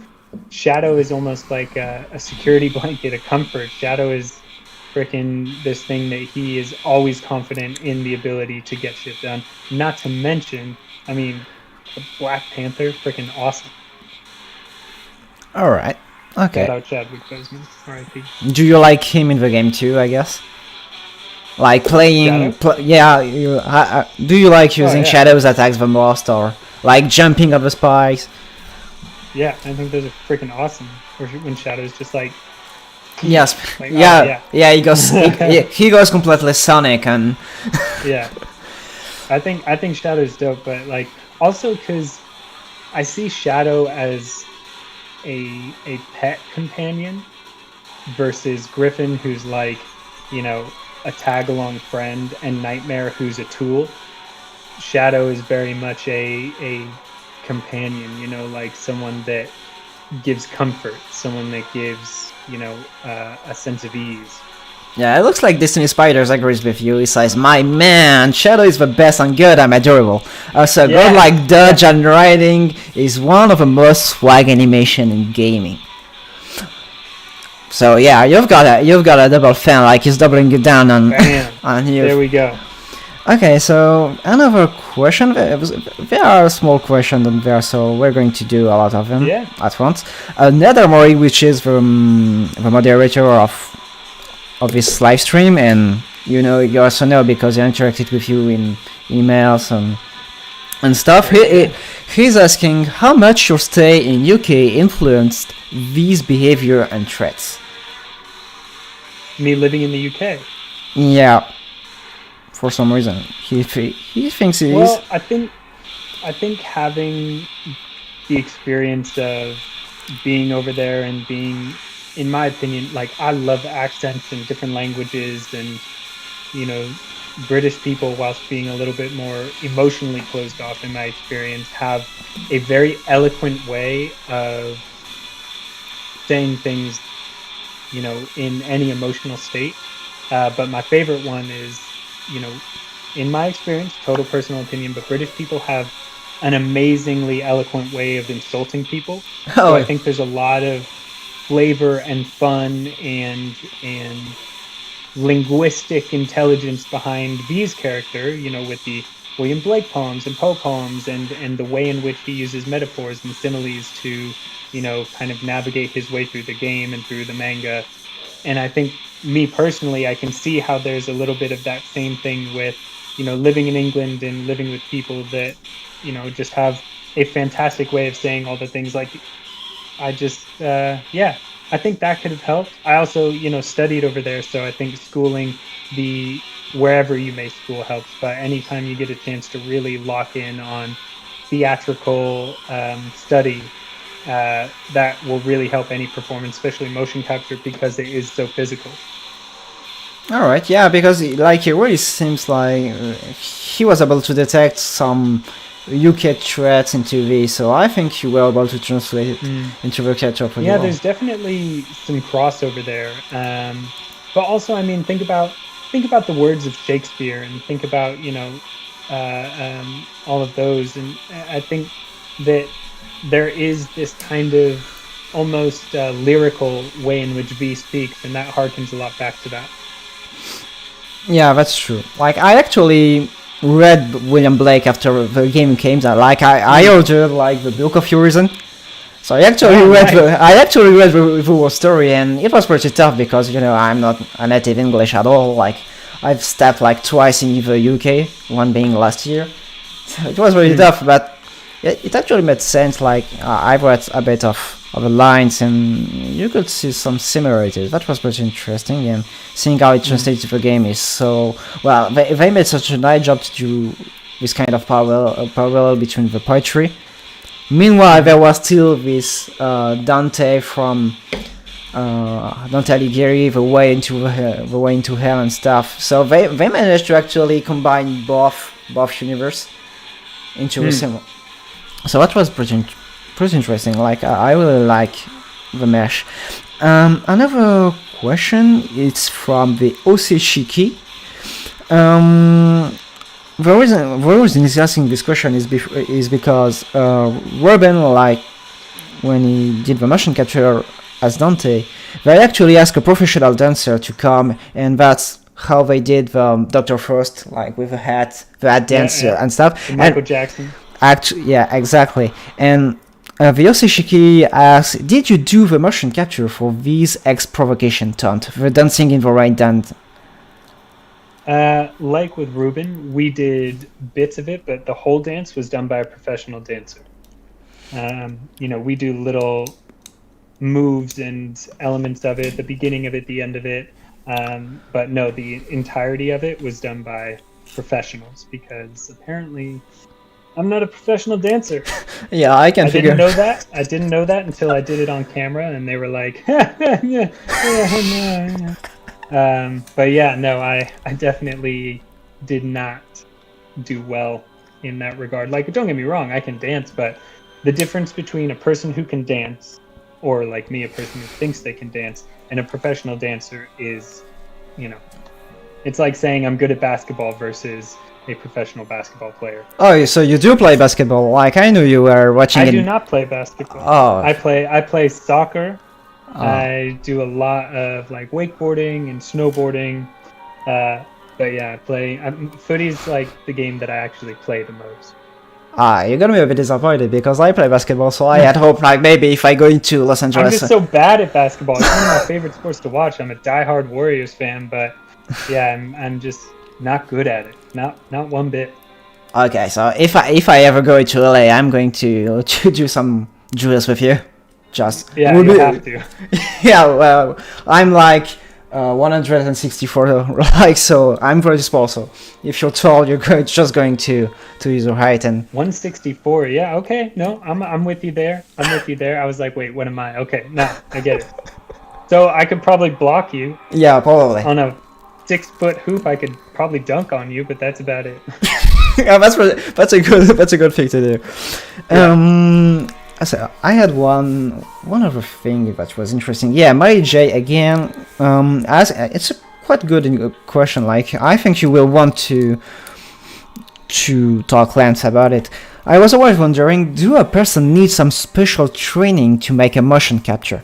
Speaker 2: almost like a security blanket, a comfort. Shadow is freaking this thing that he is always confident in the ability to get shit done. Not to mention, I mean, the Black Panther, freaking awesome.
Speaker 1: All right. Okay.
Speaker 2: Shout out Chadwick Boseman, R.I.P.
Speaker 1: Do you like him in the game too? I guess. Like playing, do you like using Shadow's attacks the most, or like jumping up the spikes?
Speaker 2: Yeah, I think those are freaking awesome. When Shadow's just like,
Speaker 1: yes,
Speaker 2: like,
Speaker 1: he goes, he goes completely Sonic, and
Speaker 2: yeah, I think Shadow's dope, but like also because I see Shadow as a pet companion versus Griffin, who's like, a tag-along friend, and Nightmare, who's a tool. Shadow is very much a companion, like someone that gives comfort, someone that gives, a sense of ease.
Speaker 1: Yeah, it looks like Destiny Spiders agrees with you. He says, "My man, Shadow is the best and good and adorable. Also, godlike dodge and riding is one of the most swag animation in gaming." So yeah, you've got a double fan, like he's doubling it down on you.
Speaker 2: There we go.
Speaker 1: Okay, so another question. There are small questions on there, so we're going to do a lot of them at once. Nerd Armoury, which is the moderator of this live stream, and you also know because he interacted with you in emails and stuff. He's asking how much your stay in UK influenced these behavior and traits.
Speaker 2: Me living in the UK.
Speaker 1: Yeah, for some reason he thinks it is.
Speaker 2: Well, I think having the experience of being over there and being, in my opinion, like, I love accents and different languages, and British people, whilst being a little bit more emotionally closed off in my experience, have a very eloquent way of saying things, in any emotional state. But my favorite one is, in my experience, total personal opinion, but British people have an amazingly eloquent way of insulting people. So I think there's a lot of flavor and fun and linguistic intelligence behind V's character, with the William Blake poems and Poe poems, and the way in which he uses metaphors and similes to, kind of navigate his way through the game and through the manga. And I think, me personally, I can see how there's a little bit of that same thing with, living in England and living with people that, just have a fantastic way of saying all the things. Like, I just, I think that could have helped. I also, studied over there, so I think schooling, wherever you may school, helps. But anytime you get a chance to really lock in on theatrical study, that will really help any performance, especially motion capture, because it is so physical.
Speaker 1: All right, yeah, because like it really seems like he was able to detect some UK threats into this, so I think you were able to translate it into the catch-up.
Speaker 2: Yeah, there's definitely some crossover there, but also, I mean, think about the words of Shakespeare, and think about all of those, and I think that there is this kind of almost lyrical way in which V speaks, and that harkens a lot back to that.
Speaker 1: Yeah, that's true. Like, I actually read William Blake after the game came out. Like, I ordered like the Book of Horizon, so I actually read the whole story, and it was pretty tough because I'm not a native English at all. Like, I've stepped like twice in the UK, one being last year. So it was really tough, but it actually made sense. Like, I read a bit of the lines, and you could see some similarities. That was pretty interesting, and seeing how it translates to the game is so well. They made such a nice job to do this kind of parallel between the poetry. Meanwhile, there was still this Dante from Dante Alighieri, the way into hell and stuff. So they managed to actually combine both universe into a symbol. So that was pretty interesting. Like, I really like the mesh. Another question, it's from the Oseshiki. The reason he's asking this question is because Robin, like when he did the motion capture as Dante, they actually asked a professional dancer to come, and that's how they did the Doctor Frost, like with the hat dancer and stuff.
Speaker 2: Michael Jackson.
Speaker 1: Yeah, exactly. And the Yoshishiki asks, did you do the motion capture for these X-Provocation taunt, the dancing in the rain dance?
Speaker 2: Like with Ruben, we did bits of it, but the whole dance was done by a professional dancer. We do little moves and elements of it, the beginning of it, the end of it. But no, the entirety of it was done by professionals, because apparently I'm not a professional dancer.
Speaker 1: Yeah, I
Speaker 2: didn't know that. I didn't know that until I did it on camera, and they were like, yeah. But yeah, no, I definitely did not do well in that regard. Like, don't get me wrong, I can dance, but the difference between a person who can dance, or like me, a person who thinks they can dance, and a professional dancer is, it's like saying I'm good at basketball versus a professional basketball player.
Speaker 1: Oh, so you do play basketball? Like, I knew you were watching.
Speaker 2: I do not play basketball.
Speaker 1: Oh.
Speaker 2: I play soccer. Oh. I do a lot of like wakeboarding and snowboarding. But yeah, footy's like the game that I actually play the most.
Speaker 1: You're gonna be a bit disappointed because I play basketball, so I had hope like maybe if I go into Los Angeles.
Speaker 2: I'm just so bad at basketball. It's one of my favorite sports to watch. I'm a diehard Warriors fan, but yeah, I'm just not good at it. Not one bit.
Speaker 1: Okay, so if I ever go to LA, I'm going to do some drills with you. Just
Speaker 2: yeah, you have to.
Speaker 1: Yeah, well, I'm like 164, like, so I'm very small. So if you're tall, you're just going to use your height. And
Speaker 2: 164, yeah, okay, no, I'm with you there. I was like, wait, what am I? Okay, no, I get it. So I could probably block you.
Speaker 1: Yeah, probably.
Speaker 2: On a 6-foot hoop, I could probably dunk on you, but that's about it.
Speaker 1: Yeah, that's a good thing to do. Yeah. So I had one other thing that was interesting. Yeah, Mary J again. It's a quite good question. Like, I think you will want to talk length about it. I was always wondering, do a person need some special training to make a motion capture?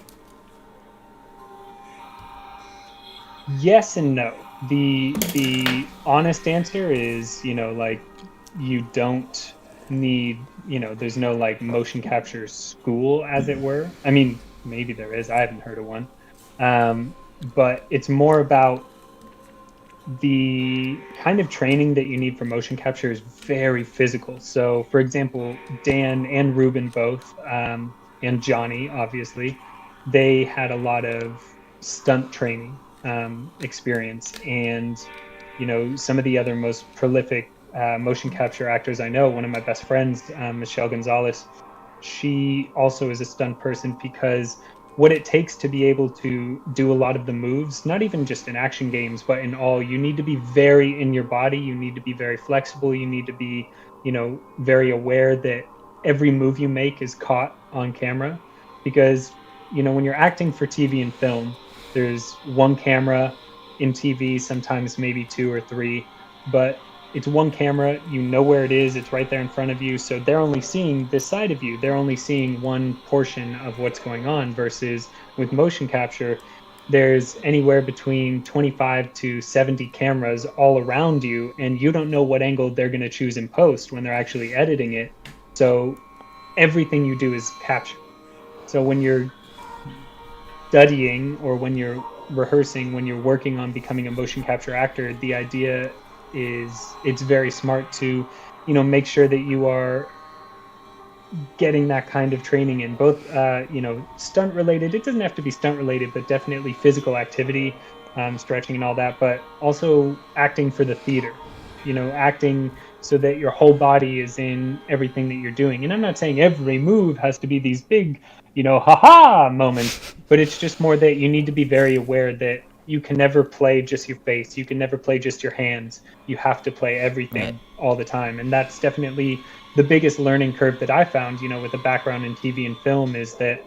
Speaker 2: Yes and no. The honest answer is, like, you don't need, there's no like motion capture school, as it were. I mean, maybe there is, I haven't heard of one. But it's more about the kind of training that you need for motion capture is very physical. So for example, Dan and Ruben both, and Johnny obviously, they had a lot of stunt training experience, and some of the other most prolific motion capture actors I know, one of my best friends, Michelle Gonzalez, she also is a stunt person, because what it takes to be able to do a lot of the moves, not even just in action games, but in all, you need to be very in your body, you need to be very flexible, you need to be, very aware that every move you make is caught on camera. Because, when you're acting for TV and film, there's one camera in TV, sometimes maybe 2 or 3, but it's one camera, you know where it is, it's right there in front of you, so they're only seeing this side of you, they're only seeing one portion of what's going on, versus with motion capture, there's anywhere between 25 to 70 cameras all around you, and you don't know what angle they're going to choose in post when they're actually editing it, so everything you do is capture. So when you're studying, or when you're rehearsing, when you're working on becoming a motion capture actor, the idea is it's very smart to make sure that you are getting that kind of training in both stunt related, it doesn't have to be stunt related, but definitely physical activity, stretching and all that, but also acting for the theater, acting so that your whole body is in everything that you're doing. And I'm not saying every move has to be these big ha-ha moments, but it's just more that you need to be very aware that you can never play just your face. You can never play just your hands. You have to play everything all the time. And that's definitely the biggest learning curve that I found, with a background in TV and film, is that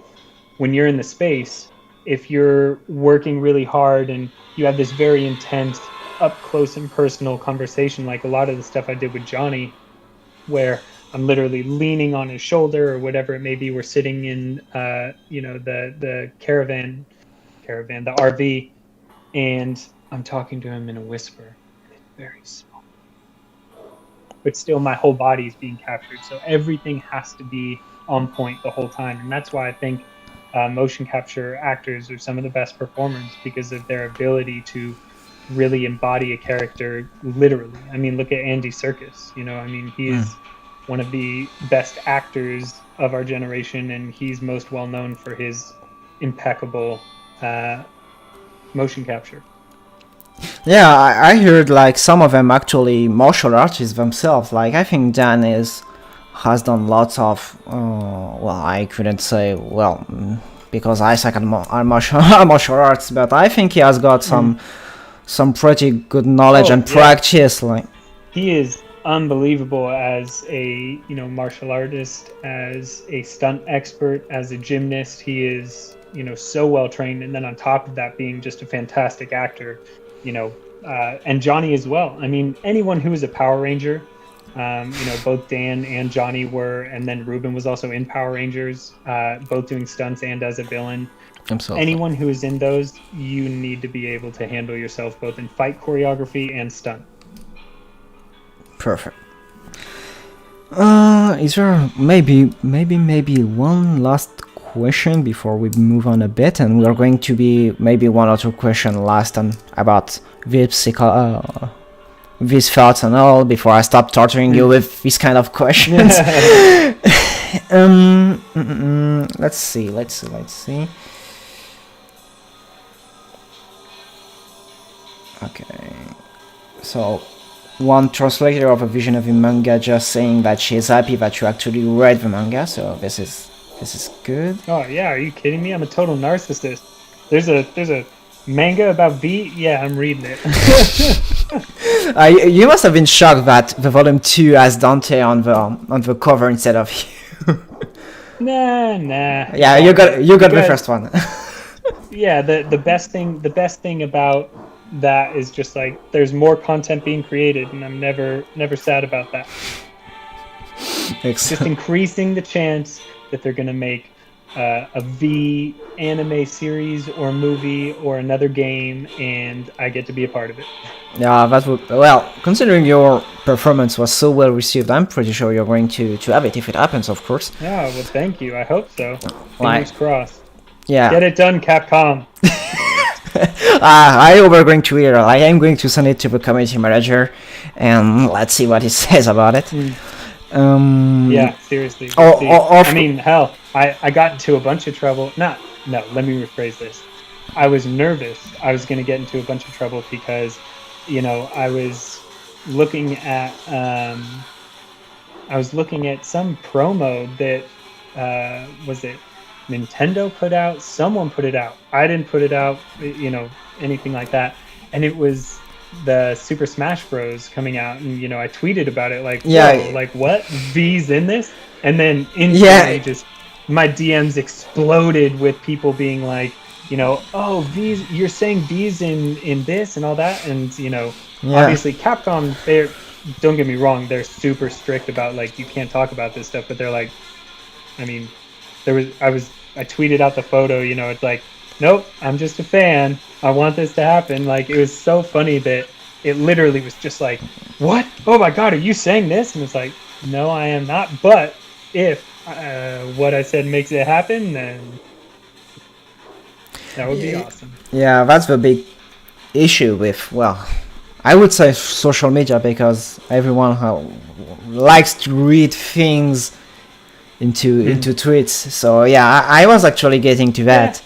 Speaker 2: when you're in the space, if you're working really hard and you have this very intense, up close and personal conversation, like a lot of the stuff I did with Johnny, where I'm literally leaning on his shoulder or whatever it may be. We're sitting in, the caravan, the RV, and I'm talking to him in a whisper. It's very small, but still my whole body is being captured. So everything has to be on point the whole time. And that's why I think motion capture actors are some of the best performers, because of their ability to really embody a character literally. I mean, look at Andy Serkis. He is one of the best actors of our generation, and he's most well known for his impeccable motion capture.
Speaker 1: Yeah, I heard like some of them actually martial artists themselves. Like I think Dan has done lots of I couldn't say because I suck at martial arts, but I think he has got some pretty good knowledge and practice. Like
Speaker 2: he is unbelievable as a martial artist, as a stunt expert, as a gymnast. He is so well trained, and then on top of that, being just a fantastic actor. And Johnny as well. I mean, anyone who is a Power Ranger, both Dan and Johnny were, and then Ruben was also in Power Rangers, both doing stunts and as a villain. Anyone who is in those, you need to be able to handle yourself both in fight choreography and stunt.
Speaker 1: Perfect. Is there maybe one last question before we move on a bit, and we are going to be maybe one or two questions last and about these thoughts and all before I stop torturing you with these kind of questions. Let's see. Okay, so one translator of a vision of a manga just saying that she is happy that you actually read the manga, so this is good.
Speaker 2: Oh yeah, are you kidding me? I'm a total narcissist. There's a manga about V. Yeah, I'm reading it.
Speaker 1: You must have been shocked that the volume 2 has Dante on the cover instead of you.
Speaker 2: Nah.
Speaker 1: Yeah, you got the first one.
Speaker 2: Yeah, the best thing about that is just like there's more content being created, and I'm never sad about that. It's just increasing the chance that they're going to make a V anime series or movie or another game, and I get to be a part of it.
Speaker 1: Yeah, that would, considering your performance was so well received, I'm pretty sure you're going to have it if it happens, of course.
Speaker 2: Yeah, well, thank you. I hope so. Fingers crossed.
Speaker 1: Yeah.
Speaker 2: Get it done, Capcom.
Speaker 1: I we're going to hear. I am going to send it to the community manager, and let's see what he says about it.
Speaker 2: Yeah, seriously. I mean, hell, I got into a bunch of trouble. Let me rephrase this. I was nervous. I was going to get into a bunch of trouble because, I was looking at some promo that was it Nintendo put out. Someone put it out. I didn't put it out. Anything like that. And it was the Super Smash Bros. Coming out, and I tweeted about it like, like what? V's in this? And then instantly just my DMs exploded with people being like, oh, V's, you're saying V's in this and all that, and obviously Capcom, don't get me wrong, they're super strict about like you can't talk about this stuff, but they're like, I mean, I tweeted out the photo, it's like, nope, I'm just a fan. I want this to happen. Like, it was so funny that it literally was just like, what? Oh my God, are you saying this? And it's like, no, I am not. But if what I said makes it happen, then that would be awesome.
Speaker 1: Yeah, that's the big issue with, I would say social media, because everyone likes to read things into tweets. So yeah, I was actually getting to that.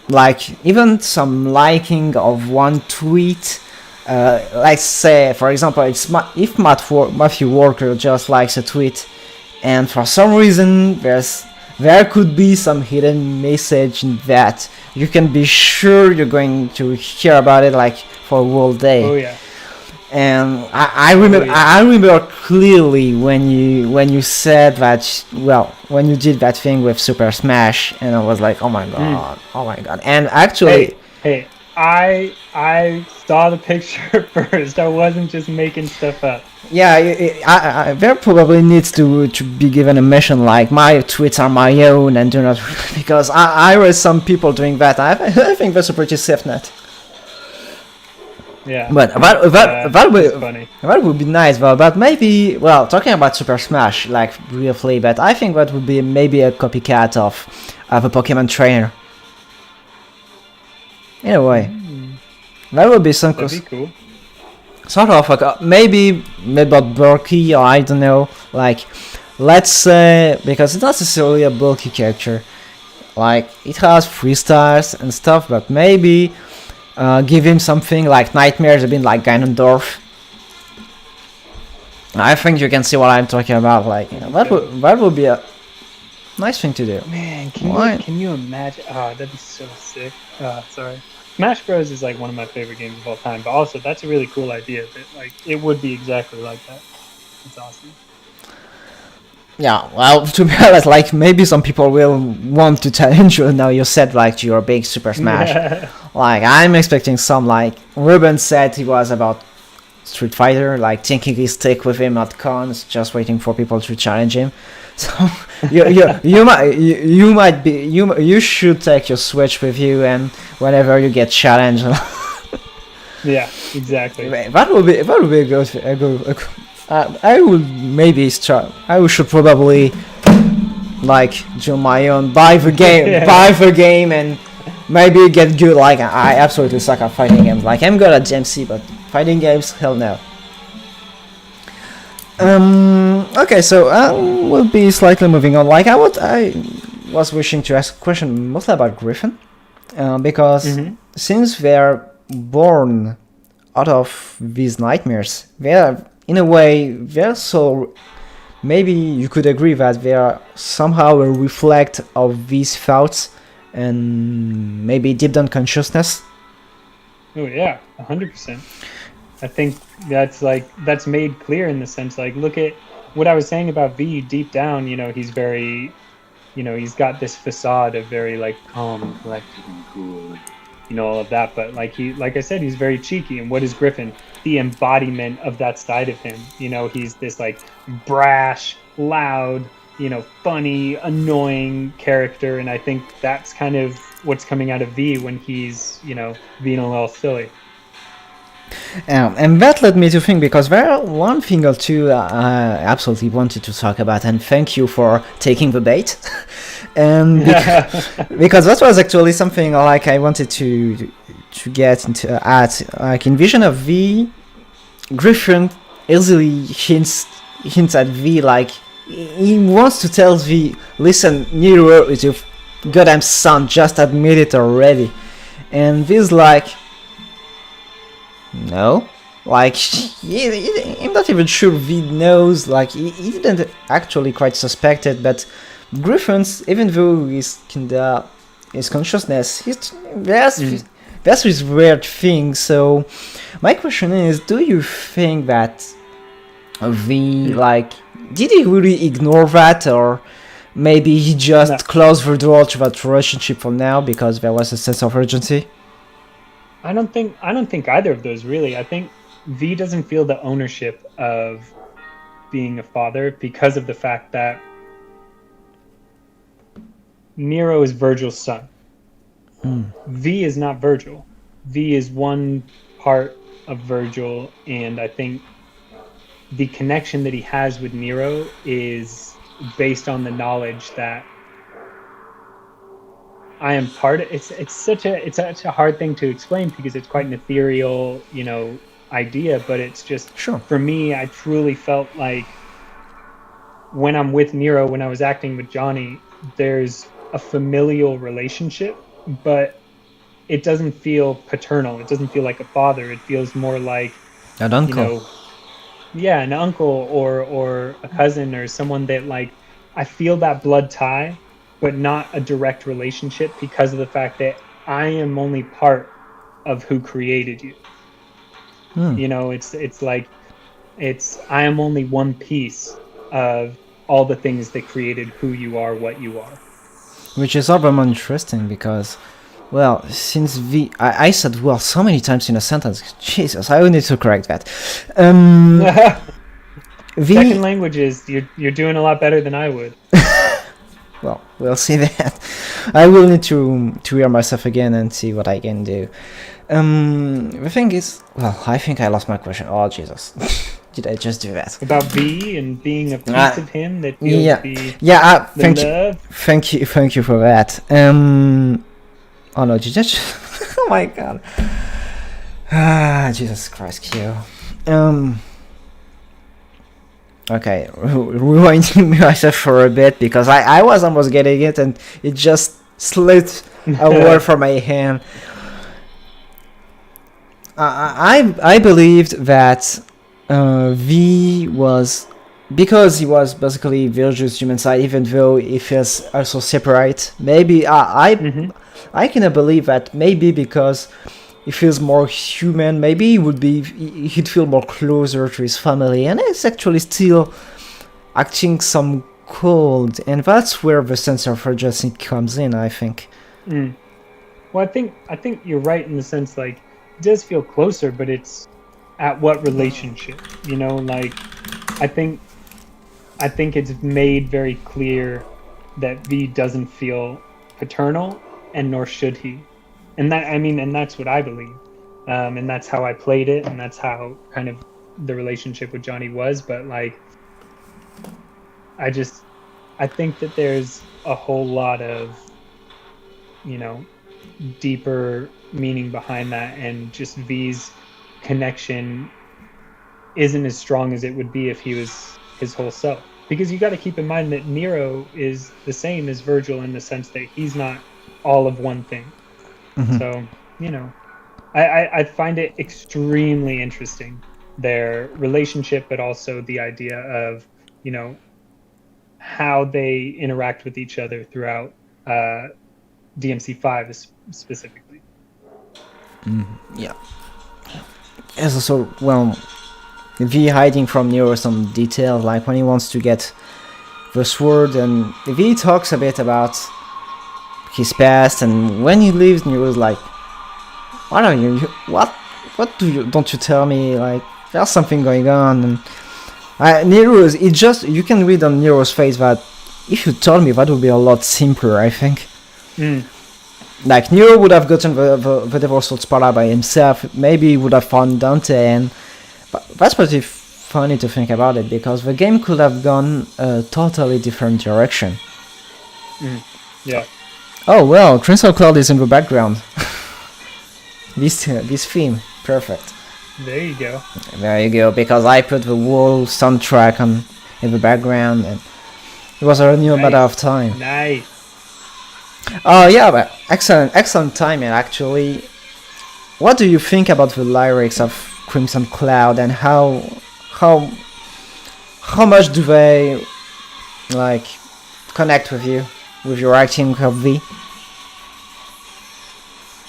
Speaker 1: Like even some liking of one tweet, like say for example, if Matthew Walker just likes a tweet, and for some reason there could be some hidden message in that, you can be sure you're going to hear about it like for a whole day.
Speaker 2: Oh yeah.
Speaker 1: And I remember, I remember clearly when you said that. Well, when you did that thing with Super Smash, and I was like, oh my god, oh my god. And actually,
Speaker 2: hey, I saw the picture first. I wasn't just making stuff up.
Speaker 1: yeah, there probably needs to be given a mission like my tweets are my own and do not because I read some people doing that. I think that's a pretty safe net.
Speaker 2: Yeah,
Speaker 1: but
Speaker 2: funny.
Speaker 1: That would be nice, but maybe, well, talking about Super Smash, like briefly, but I think that would be maybe a copycat of a Pokemon trainer. In a way, that would be some.
Speaker 2: That'd be cool.
Speaker 1: Sort of like maybe bulky, or I don't know. Like, let's say, because it's not necessarily a bulky character. Like, it has 3 stars and stuff, but maybe. Give him something like Nightmares, a bit like Ganondorf. I think you can see what I'm talking about. Like, you know, that would be a nice thing to do.
Speaker 2: Man, can you imagine? Oh, that'd be so sick. Sorry. Smash Bros is like one of my favorite games of all time, but also that's a really cool idea. That like it would be exactly like that. It's awesome.
Speaker 1: Yeah, well, to be honest, like maybe some people will want to challenge you now. You said like you're a big Super Smash. Yeah. Like I'm expecting some, like Ruben said he was about Street Fighter, like taking his stick with him at cons, just waiting for people to challenge him. So you should take your Switch with you, and whenever you get challenged.
Speaker 2: Yeah, exactly.
Speaker 1: That would be a good. I would maybe start. I should probably like do my own buy the game, and maybe get good. Like I absolutely suck at fighting games. Like I'm good at GMC, but fighting games, hell no. Okay, so we'll be slightly moving on. Like I was wishing to ask a question mostly about Griffin, because since they're born out of these nightmares, they're in a way, they're so. Maybe you could agree that they are somehow a reflect of these thoughts and maybe deep down consciousness.
Speaker 2: Oh yeah, 100%. I think that's made clear in the sense, like, look at what I was saying about V. Deep down, you know, he's very, you know, he's got this facade of very like calm and collected and cool, you know, all of that. But like I said, he's very cheeky. And what is Griffin? The embodiment of that side of him. You know, he's this like brash, loud, you know, funny, annoying character. And I think that's kind of what's coming out of V when he's, you know, being a little silly.
Speaker 1: And that led me to think, because there are one thing or two I absolutely wanted to talk about, and thank you for taking the bait. Because that was actually something like I wanted to get into like in Vision of V, Griffin easily hints at V, like he wants to tell V, listen, Nero is your goddamn son, just admit it already. And V's like, no, like I'm not even sure V knows, like he didn't actually quite suspect it, but Griffin's, even though he's kinda his consciousness, there's this weird thing. So my question is, do you think that V, like, did he really ignore that, or maybe he just closed the door to that relationship for now because there was a sense of urgency?
Speaker 2: I don't think either of those, really. I think V doesn't feel the ownership of being a father because of the fact that Nero is Virgil's son. V is not Virgil. V is one part of Virgil, and I think the connection that he has with Nero is based on the knowledge that I am part of. It's such a hard thing to explain because it's quite an ethereal, you know, idea, but it's just,
Speaker 1: sure.
Speaker 2: For me, I truly felt like when I'm with Nero, when I was acting with Johnny, there's a familial relationship, but it doesn't feel paternal. It doesn't feel like a father. It feels more like
Speaker 1: an uncle.
Speaker 2: You know, yeah, an uncle or a cousin or someone that, like, I feel that blood tie, but not a direct relationship because of the fact that I am only part of who created you. You know, it's like I am only one piece of all the things that created who you are, what you are.
Speaker 1: Which is all the more interesting because, well, since I said well so many times in a sentence. Jesus, I will need to correct that.
Speaker 2: Second languages, you're doing a lot better than I would.
Speaker 1: Well, we'll see that. I will need to hear myself again and see what I can do. The thing is, well, I think I lost my question. Oh, Jesus. Did I just do that?
Speaker 2: About V and being a piece of him that feels
Speaker 1: thank you for that. Oh no, did you just... oh my god. Jesus Christ, Q. Okay, rewinding myself for a bit because I was almost getting it and it just slid away from my hand. I believed that V was, because he was basically Virgil's human side, even though he feels also separate. Maybe I cannot believe that. Maybe because he feels more human. Maybe he'd feel more closer to his family, and it's actually still acting some cold, and that's where the sense of urgency comes in, I think.
Speaker 2: Well, I think you're right in the sense, like, it does feel closer, but it's at what relationship, you know? Like, I think it's made very clear that V doesn't feel paternal, and nor should he. And that's what I believe. And that's how I played it, and that's how kind of the relationship with Johnny was. But, like, I think that there's a whole lot of, you know, deeper meaning behind that, and just V's connection isn't as strong as it would be if he was his whole self. Because you got to keep in mind that Nero is the same as Virgil in the sense that he's not all of one thing. So, you know, I find it extremely interesting, their relationship, but also the idea of, you know, how they interact with each other throughout DMC5 specifically.
Speaker 1: Yeah. As also, well, V hiding from Nero some details, like when he wants to get the sword, and V talks a bit about his past, and when he leaves, Nero's like, "What are you? What don't you tell me? Like, there's something going on." And Nero's, you can read on Nero's face that if you told me, that would be a lot simpler, I think. Like, Nero would have gotten the Devil's Sword Sparta by himself. Maybe he would have found Dante, and that's pretty funny to think about it, because the game could have gone a totally different direction.
Speaker 2: Yeah.
Speaker 1: Oh well, Crystal Cloud is in the background. This theme, perfect.
Speaker 2: There you go.
Speaker 1: There you go, because I put the whole soundtrack in the background, and it was a new matter of time.
Speaker 2: Nice.
Speaker 1: Oh yeah, but excellent timing actually. What do you think about the lyrics of Crimson Cloud, and how much do they, like, connect with you, with your acting of V?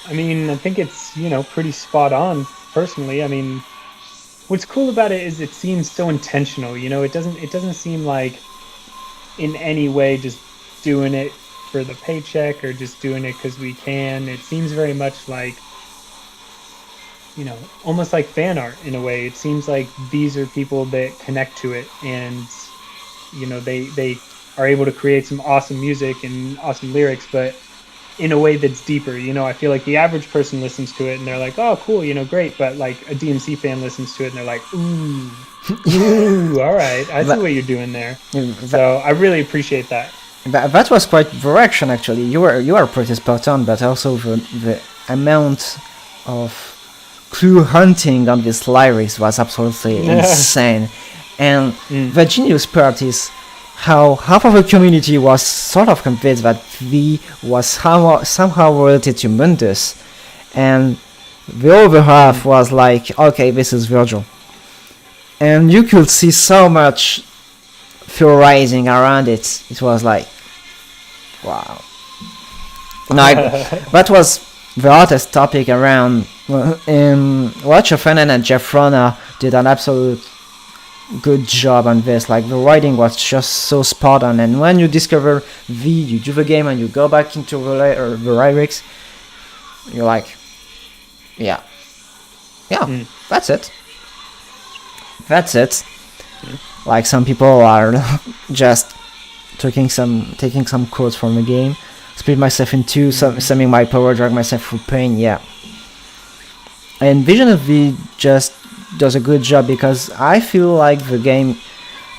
Speaker 2: I mean, I think it's, you know, pretty spot on, personally. I mean, what's cool about it is it seems so intentional, you know? It doesn't seem like in any way just doing it for the paycheck or just doing it because we can. It seems very much like, you know, almost like fan art in a way. It seems like these are people that connect to it, and, you know, they are able to create some awesome music and awesome lyrics, but in a way that's deeper. You know, I feel like the average person listens to it and they're like, oh, cool, you know, great. But, like, a DMC fan listens to it and they're like, ooh, all right, I see what you're doing there. So I really appreciate that.
Speaker 1: That was quite the reaction, actually. You are pretty spot on, but also the amount of clue hunting on these lyrics was absolutely insane. And the genius part is how half of the community was sort of convinced that V was somehow related to Mundus, and the other half was like, okay, this is Virgil. And you could see so much theorizing around it. It was like, wow. That was the hottest topic around Watch of Fanon and Jeff Rona did an absolute good job on this. Like the writing was just so spot on, and when you discover you do the game and you go back into the lyrics, you're like, yeah, that's it. Like some people are just taking some quotes from the game, split myself in two, summing my power, drag myself through pain. Yeah, and Vision of V just does a good job, because I feel like the game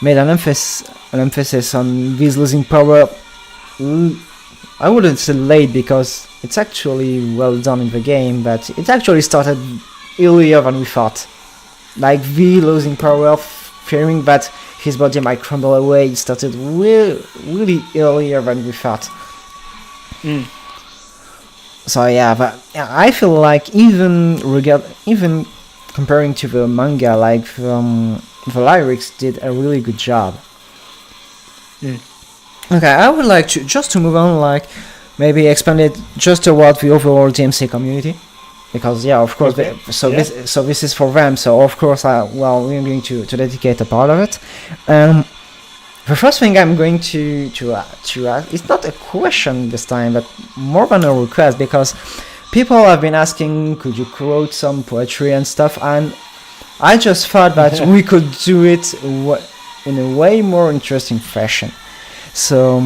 Speaker 1: made an emphasis on this losing power. I wouldn't say late, because it's actually well done in the game, but it actually started earlier than we thought. Like V losing power, fearing that his body might crumble away, it started really earlier than we thought. So yeah, but I feel like even comparing to the manga, like the lyrics did a really good job. Okay, I would like to move on, like maybe expand it just about the overall DMC community, because of course, this is for them. So of course, we're going to dedicate a part of it. The first thing I'm going to ask, it's not a question this time, but more than a request, because people have been asking, could you quote some poetry and stuff, and I just thought that we could do it in a way more interesting fashion. So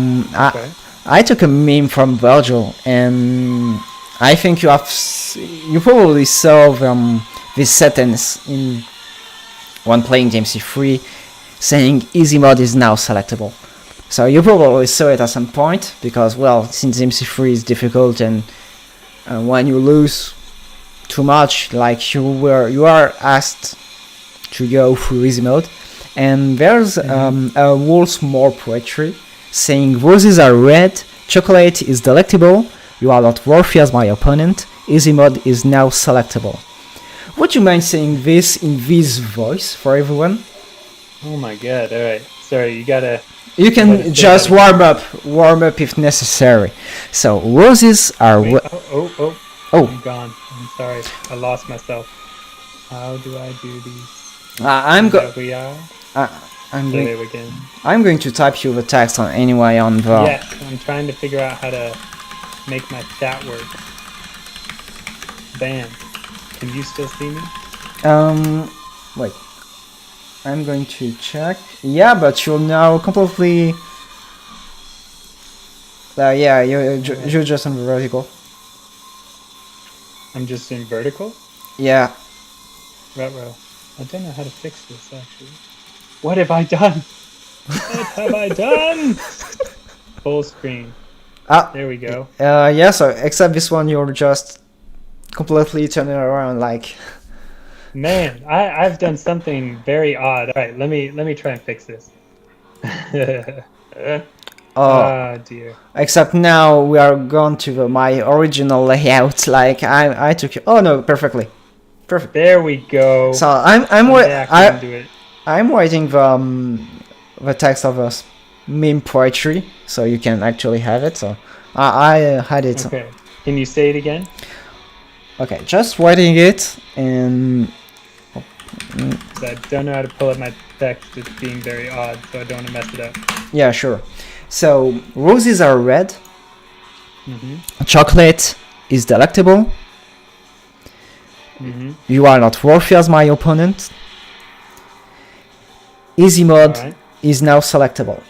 Speaker 1: I took a meme from Virgil, and I think you probably saw this sentence in when playing DMC3, saying easy mode is now selectable. So you probably saw it at some point, because since DMC3 is difficult, and when you lose too much, like you are asked to go through easy mode, and there's a whole small poetry saying roses are red, chocolate is delectable, you are not worthy as my opponent, easy mode is now selectable. Would you mind saying this in this voice for everyone?
Speaker 2: Oh my god, alright. Sorry, you
Speaker 1: can just warm up if necessary. So roses are
Speaker 2: Oh, I'm gone. I'm sorry. I lost myself. How do I do these?
Speaker 1: I'm going to type you the text anyway on the...
Speaker 2: Yeah, I'm trying to figure out how to make my chat work. Bam. Can you still see me?
Speaker 1: Wait. I'm going to check. Yeah, but you're now completely... you're just on the vertical.
Speaker 2: I'm just in vertical?
Speaker 1: Yeah.
Speaker 2: Ruh-roh. I don't know how to fix this, actually. What have I done? What have I done? Full screen. There we go.
Speaker 1: So except this one, you're just completely turning around, like...
Speaker 2: Man, I've done something very odd. All right, let me try and fix this. Oh dear.
Speaker 1: Except now we are gone to my original layout. Like I took it. Oh no, perfect.
Speaker 2: There we go.
Speaker 1: So I'm writing the text of a meme poetry, so you can actually have it. So I had it.
Speaker 2: Okay. Can you say it again?
Speaker 1: Okay, just writing it and.
Speaker 2: I don't know how to pull up my text. It's being very odd, so I don't want to mess it up.
Speaker 1: Yeah, sure. So roses are red. Chocolate is delectable. You are not worthy as my opponent. Easy mode is now selectable.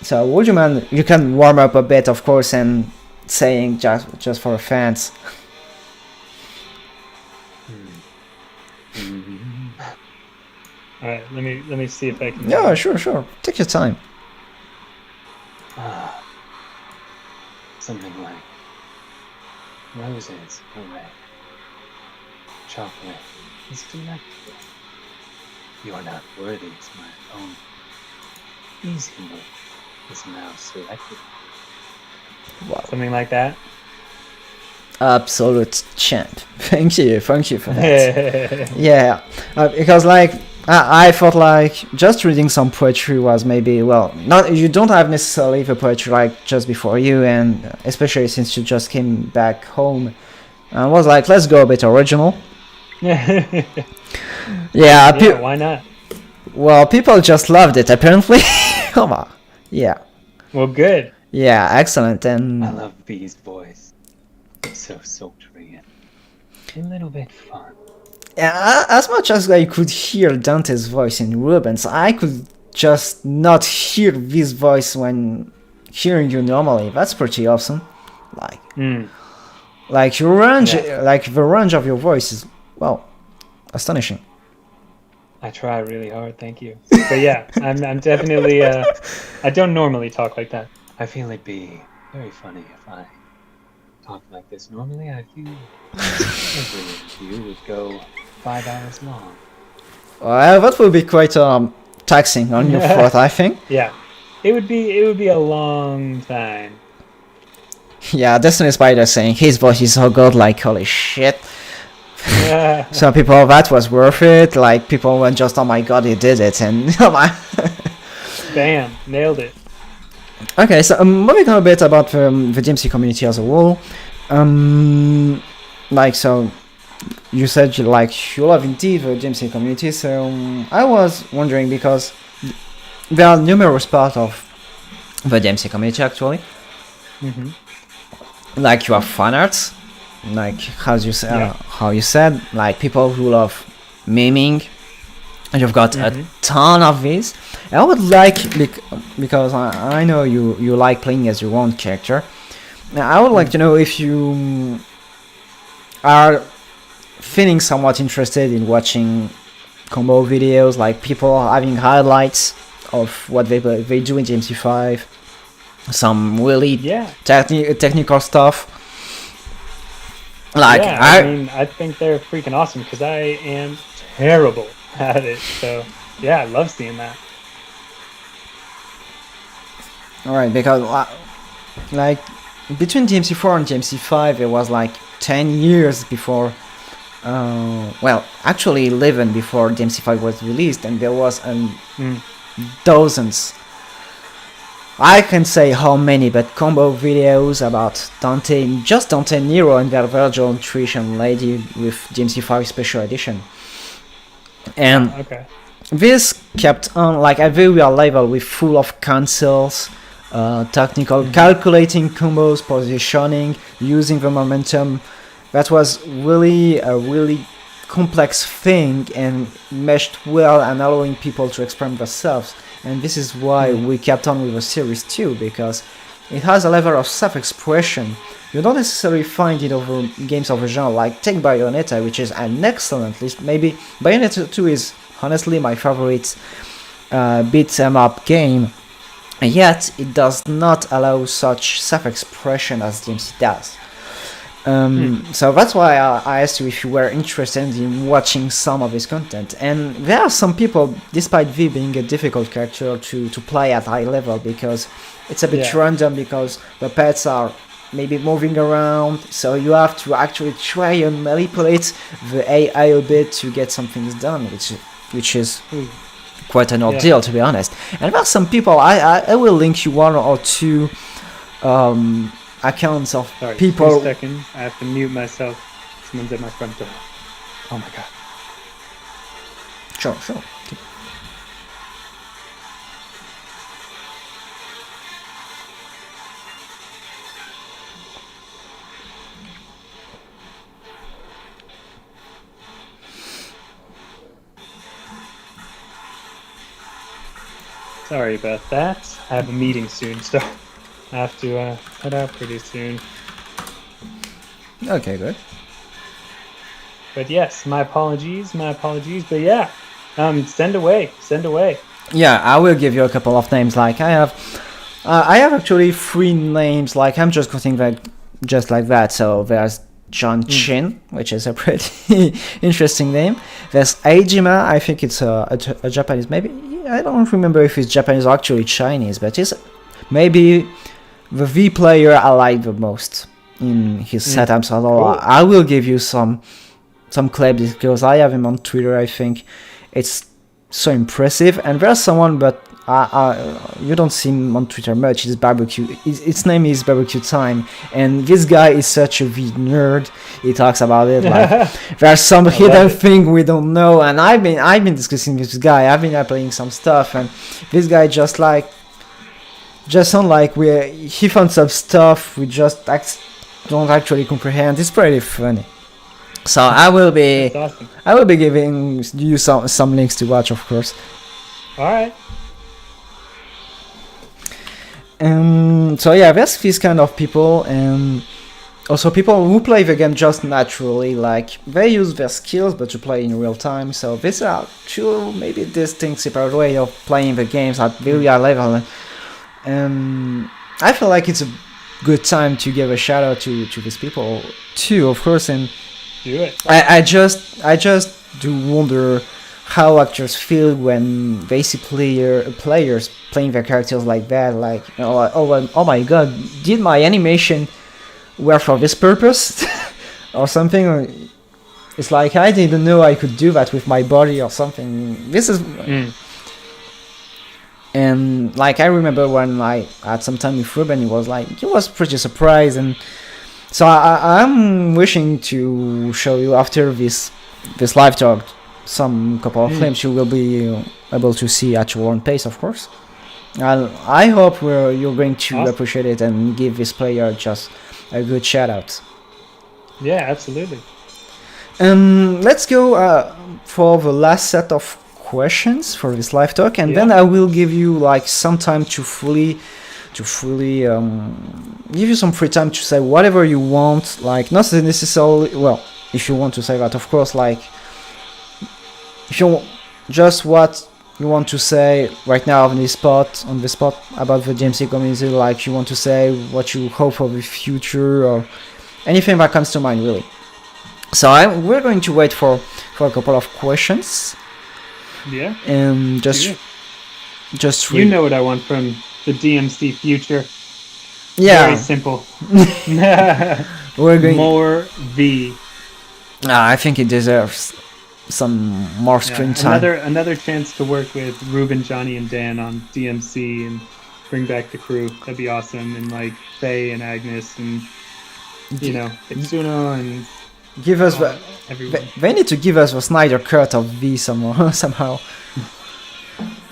Speaker 1: So would you mind? You can warm up a bit, of course, and saying just for fans.
Speaker 2: All right, let me see if I can.
Speaker 1: Yeah, sure. Take your time.
Speaker 2: Something like roses are red, chocolate is delectable. You are not worthy as my own. Easy mode is now selected. Wow. Something like that.
Speaker 1: Absolute champ. Thank you for that. Yeah, because I thought just reading some poetry was maybe you don't have necessarily the poetry just before you, and especially since you just came back home, I was like, let's go a bit original.
Speaker 2: Yeah,
Speaker 1: Yeah,
Speaker 2: why not?
Speaker 1: well, people just loved it, apparently. Come on. Yeah.
Speaker 2: Well, good.
Speaker 1: Yeah, excellent. And
Speaker 2: I love B's voice. It's so sultry and a little bit fun.
Speaker 1: yeah, as much as I could hear Dante's voice in Rubens, I could just not hear this voice when hearing you normally. That's pretty awesome. Like your range, like the range of your voice is, well, astonishing.
Speaker 2: I try really hard, thank you. But yeah, I'm definitely. I don't normally talk like that. I feel it'd be very funny if I talked like this. Normally, I feel every interview would go 5 hours long.
Speaker 1: Well, that would be quite taxing on your throat, I think.
Speaker 2: Yeah, it would be a long time.
Speaker 1: Yeah, Destiny Spider saying his voice is so good, like holy shit. Some people, that was worth it. Like people went just, oh my god, he did it, and
Speaker 2: Bam, nailed it.
Speaker 1: Okay, so moving on a bit about the DMC community as a whole. Like, so you said you love indeed the DMC community. So I was wondering, because there are numerous parts of the DMC community actually. Like you have fan arts, like how you said, like people who love memeing, and you've got a ton of these. I would like, because I know you like playing as your own character. I would like to know if you are feeling somewhat interested in watching combo videos, like people having highlights of what they do in DMC5, some really technical stuff. Like
Speaker 2: I mean, I think they're freaking awesome because I am terrible at it. So yeah, I love seeing that.
Speaker 1: Alright, because like between DMC4 and DMC5 it was like 10 years before, well, actually 11 before DMC5 was released, and there was dozens, I can't say how many, but combo videos about Dante, just Dante, Nero, and Virgil, Trish, and Lady with DMC5 Special Edition. And this kept on like at very real level, with full of cancels, technical calculating combos, positioning, using the momentum. That was really a really complex thing and meshed well and allowing people to experiment themselves. And this is why we kept on with the series too, because it has a level of self-expression you don't necessarily find in other games of the genre. Like take Bayonetta, which is an excellent list. Maybe Bayonetta 2 is honestly my favorite beat 'em up game, and yet it does not allow such self-expression as DMC does. So that's why I asked you if you were interested in watching some of his content. And there are some people, despite V being a difficult character to play at high level, because it's a bit random, because the pets are maybe moving around, so you have to actually try and manipulate the AI a bit to get some things done, which is quite an ordeal, to be honest. And there are some people, I will link you one or two accounts of people.
Speaker 2: Sorry, 1 second. I have to mute myself. Someone's at my front door. Oh my god.
Speaker 1: Sure.
Speaker 2: Sorry about that. I have a meeting soon, so I have to head out pretty soon.
Speaker 1: Okay, good.
Speaker 2: But yes, my apologies. But yeah, send away.
Speaker 1: Yeah, I will give you a couple of names. Like I have actually 3 names. Like I'm just putting that just like that. So there's John Chin, which is a pretty interesting name. There's Eijima. I think it's a Japanese. Maybe I don't remember if it's Japanese or actually Chinese, but it's maybe the V player I like the most in his setups. Although I will give you some clips because I have him on Twitter. I think it's so impressive. And there's someone, but You don't see him on Twitter much. It's barbecue. Its name is Barbecue Time, and this guy is such a V nerd. He talks about it like there's some hidden thing we don't know. And I've been discussing with this guy. I've been playing some stuff, and this guy just sound like he found some stuff we just don't actually comprehend. It's pretty funny. So I will be giving you some links to watch, of course.
Speaker 2: All right.
Speaker 1: So yeah, there's these kind of people, and also people who play the game just naturally, like they use their skills but to play in real time. So these are two maybe distinct separate way of playing the games at very high level. I feel like it's a good time to give a shout out to these people too, of course. And
Speaker 2: do it.
Speaker 1: I just do wonder how actors feel when they see players playing their characters like that. Like, oh my god, did my animation were for this purpose or something? It's like I didn't know I could do that with my body or something. This is. And like I remember when I had some time with Ruben, he was pretty surprised, and so I'm wishing to show you after this live talk some couple of films you will be able to see at your own pace, of course. And I hope you're going to appreciate it and give this player just a good shout out.
Speaker 2: Yeah, absolutely.
Speaker 1: Let's go for the last set of questions for this live talk, and then I will give you like some time to fully give you some free time to say whatever you want, like not necessarily, well, if you want to say that, of course, like if you just what you want to say right now on the spot about the DMC community, like you want to say what you hope for the future or anything that comes to mind, really. So we're going to wait for a couple of questions.
Speaker 2: Yeah.
Speaker 1: And just
Speaker 2: you know what I want from the DMC future.
Speaker 1: Yeah.
Speaker 2: Very simple.
Speaker 1: We're going
Speaker 2: more V.
Speaker 1: I think it deserves some more screen time.
Speaker 2: Another chance to work with Ruben, Johnny, and Dan on DMC and bring back the crew. That'd be awesome. And like Faye and Agnes and Itsuno and
Speaker 1: give us
Speaker 2: everyone.
Speaker 1: They need to give us a Snyder cut of V somehow.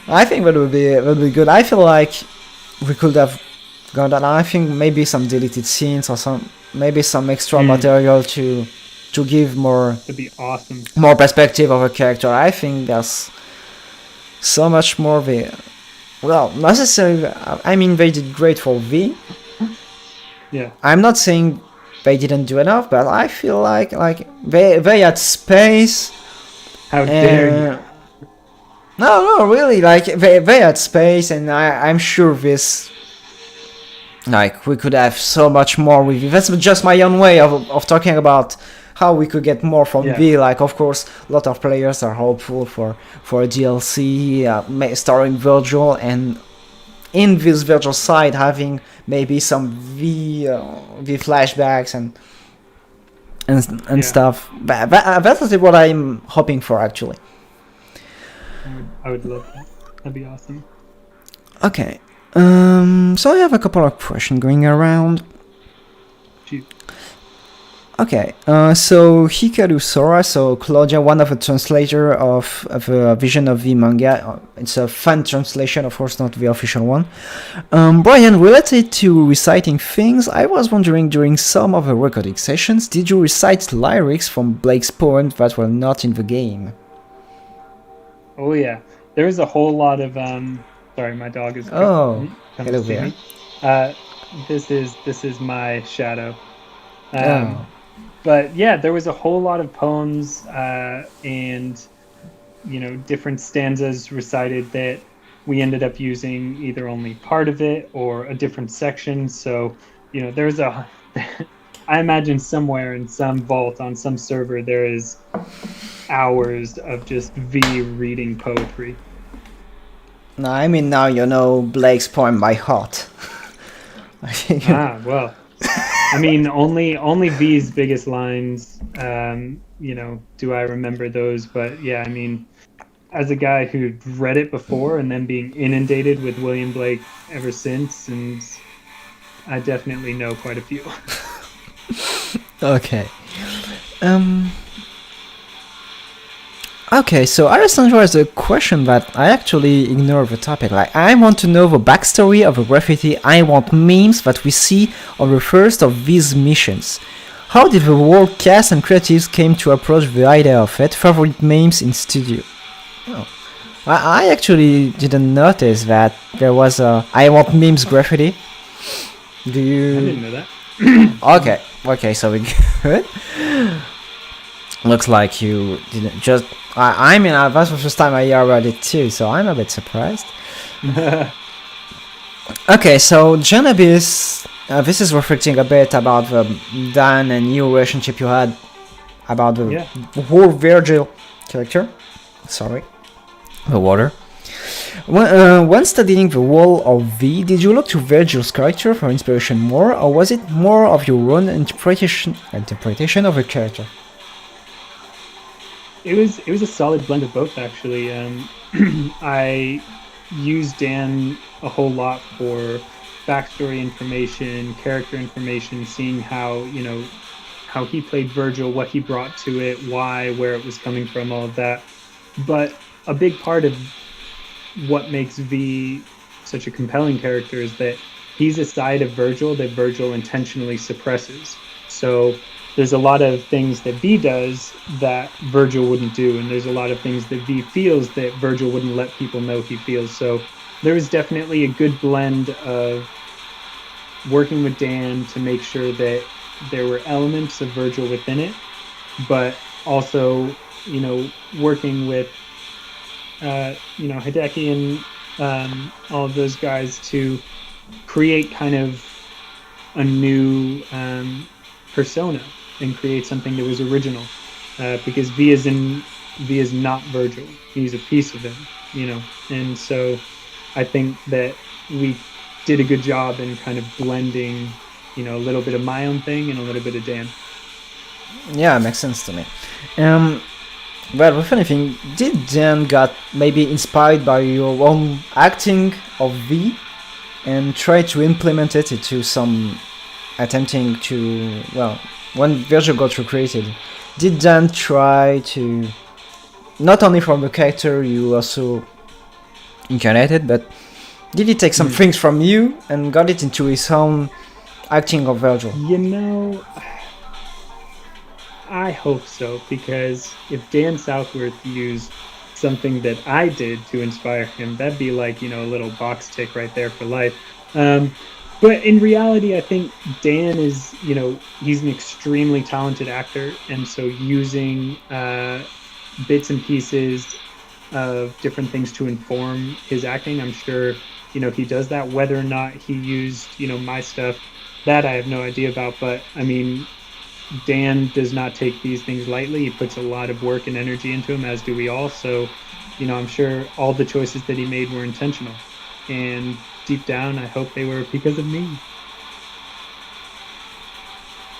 Speaker 1: I think that would be good. I feel like we could have got that. I think maybe some deleted scenes or some extra material to give more.
Speaker 2: That'd be awesome.
Speaker 1: More perspective of a character. I think there's so much more there. Well, necessarily. I mean, they did great for V.
Speaker 2: Yeah.
Speaker 1: I'm not saying they didn't do enough, but I feel like they had space.
Speaker 2: How dare you?
Speaker 1: No, really, like they had space, and I'm sure this, like, we could have so much more with it. That's just my own way of talking about how we could get more from V. Like, of course, a lot of players are hopeful for a DLC starring Virgil, and in this Virgil side having maybe some V flashbacks and stuff. That's what I'm hoping for, actually.
Speaker 2: I would love that. That'd be awesome.
Speaker 1: Okay. So I have a couple of questions going around.
Speaker 2: Shoot.
Speaker 1: Okay. So Hikaru Sora, so Claudia, one of the translator of a Vision of the manga. It's a fan translation, of course, not the official one. Brian, related to reciting things, I was wondering, during some of the recording sessions, did you recite lyrics from Blake's poems that were not in the game?
Speaker 2: Oh yeah, there was a whole lot of sorry, my dog is
Speaker 1: hello there.
Speaker 2: This is my shadow. But yeah, there was a whole lot of poems and different stanzas recited that we ended up using either only part of it or a different section. So there's I imagine somewhere in some vault on some server there is hours of just V reading poetry.
Speaker 1: No, I mean, now you know Blake's poem by heart.
Speaker 2: Well, I mean, only V's biggest lines, do I remember those? But yeah, I mean, as a guy who'd read it before and then being inundated with William Blake ever since, and I definitely know quite a few.
Speaker 1: Okay. Okay, so Alessandro has a question that I actually ignore the topic. Like, I want to know the backstory of the graffiti I want memes that we see on the first of these missions. How did the whole cast and creatives came to approach the idea of it? Favorite memes in studio? Oh. I actually didn't notice that there was a I want memes graffiti. Do you?
Speaker 2: I didn't know that.
Speaker 1: Okay, so we good. Looks like you didn't just. I mean, that's the first time I hear about it too, so I'm a bit surprised. Okay, so Janabis, this is reflecting a bit about the Dan and you relationship you had about the whole Virgil character. Sorry, the water. When studying the wall of V, did you look to Virgil's character for inspiration more, or was it more of your own interpretation of the character?
Speaker 2: It was a solid blend of both, actually. I used Dan a whole lot for backstory information, character information, seeing how how he played Virgil, what he brought to it, why, where it was coming from, all of that. But a big part of what makes V such a compelling character is that he's a side of Virgil that Virgil intentionally suppresses. So there's a lot of things that V does that Virgil wouldn't do, and there's a lot of things that V feels that Virgil wouldn't let people know he feels. So there was definitely a good blend of working with Dan to make sure that there were elements of Virgil within it, but also, working with, Hideki and all of those guys to create kind of a new persona and create something that was original, because V is not Virgil. He's a piece of him, and so I think that we did a good job in kind of blending, a little bit of my own thing and a little bit of Dan.
Speaker 1: Yeah, it makes sense to me. Well, if anything, did Dan got maybe inspired by your own acting of V and try to implement it into some attempting to, well, when Virgil got recreated, did Dan try to, not only from the character you also incarnated, but did he take some things from you and got it into his own acting of Virgil?
Speaker 2: I hope so, because if Dan Southworth used something that I did to inspire him, that'd be like, a little box tick right there for life. But in reality, I think Dan is, he's an extremely talented actor, and so using bits and pieces of different things to inform his acting, I'm sure, he does that. Whether or not he used, my stuff, that I have no idea about. But I mean, Dan does not take these things lightly. He puts a lot of work and energy into them, as do we all. So, I'm sure all the choices that he made were intentional. And deep down, I hope they were because of me.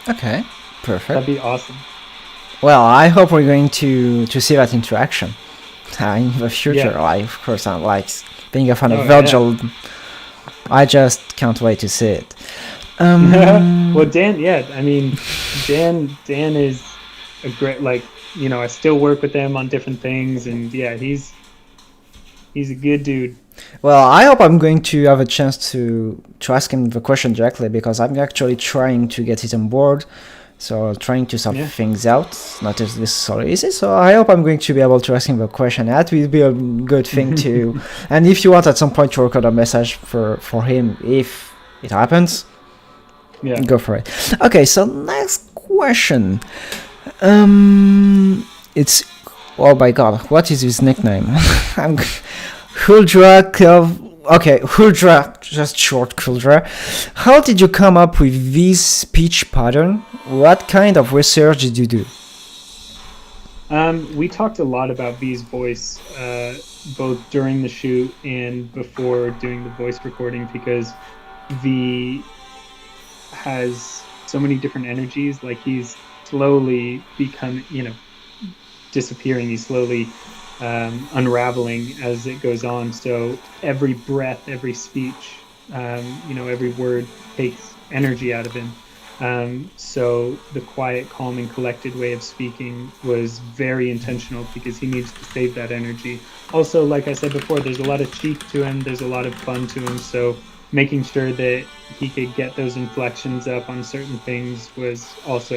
Speaker 1: Okay, perfect.
Speaker 2: That'd be awesome.
Speaker 1: Well, I hope we're going to see that interaction in the future. Yeah. Of course, I'm like being a fan of Virgil. Yeah. I just can't wait to see it.
Speaker 2: Well, Dan, I mean, Dan is a great, I still work with him on different things, and he's a good dude.
Speaker 1: Well, I hope I'm going to have a chance to ask him the question directly, because I'm actually trying to get it on board, so trying to sort things out, not as this so easy, so I hope I'm going to be able to ask him the question. That will be a good thing to, and if you want at some point to record a message for him, if it happens, go for it. Okay, so next question. It's, oh my god, what is his nickname? Huldra, just short Huldra. How did you come up with this speech pattern? What kind of research did you do?
Speaker 2: We talked a lot about V's voice, both during the shoot and before doing the voice recording, because V has so many different energies. Like, he's slowly becoming, disappearing. He's slowly unraveling as it goes on. So every breath, every speech, every word takes energy out of him. So the quiet, calm, and collected way of speaking was very intentional because he needs to save that energy. Also, like I said before, there's a lot of cheek to him, there's a lot of fun to him, so making sure that he could get those inflections up on certain things was also,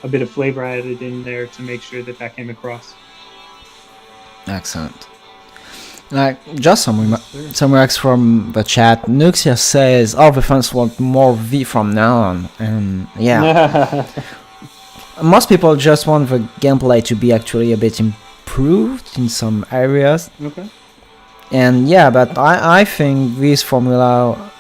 Speaker 2: a bit of flavor added in there to make sure that came across.
Speaker 1: Excellent. Like, just some remarks from the chat. Nuxia says, all the fans want more V from now on. And yeah. Most people just want the gameplay to be actually a bit improved in some areas.
Speaker 2: Okay.
Speaker 1: And yeah, but I think this formula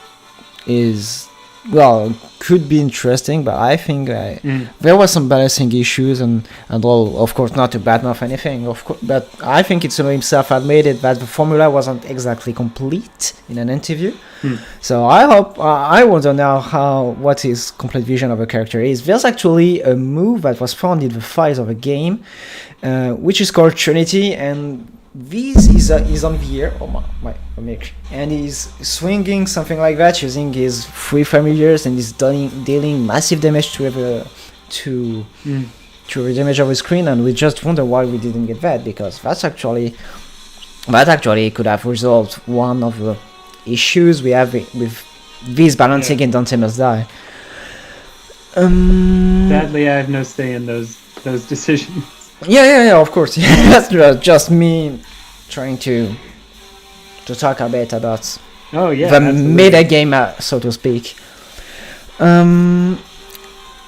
Speaker 1: is, well, could be interesting, but I think there was some balancing issues and all, of course, not to badmouth anything, of course, but I think it's himself admitted that the formula wasn't exactly complete in an interview. So I want to know what his complete vision of a character is. There's actually a move that was found in the files of a game, which is called Trinity, and this is on the air, my mic, and he's swinging something like that using his 3 familiars, and he's dealing massive damage to the damage of the screen, and we just wonder why we didn't get that, because that actually could have resolved one of the issues we have with this balancing in Dante Must Die.
Speaker 2: Sadly, I have no say in those decisions.
Speaker 1: Yeah, of course. That's just me trying to talk a bit about the
Speaker 2: absolutely.
Speaker 1: meta game, so to speak.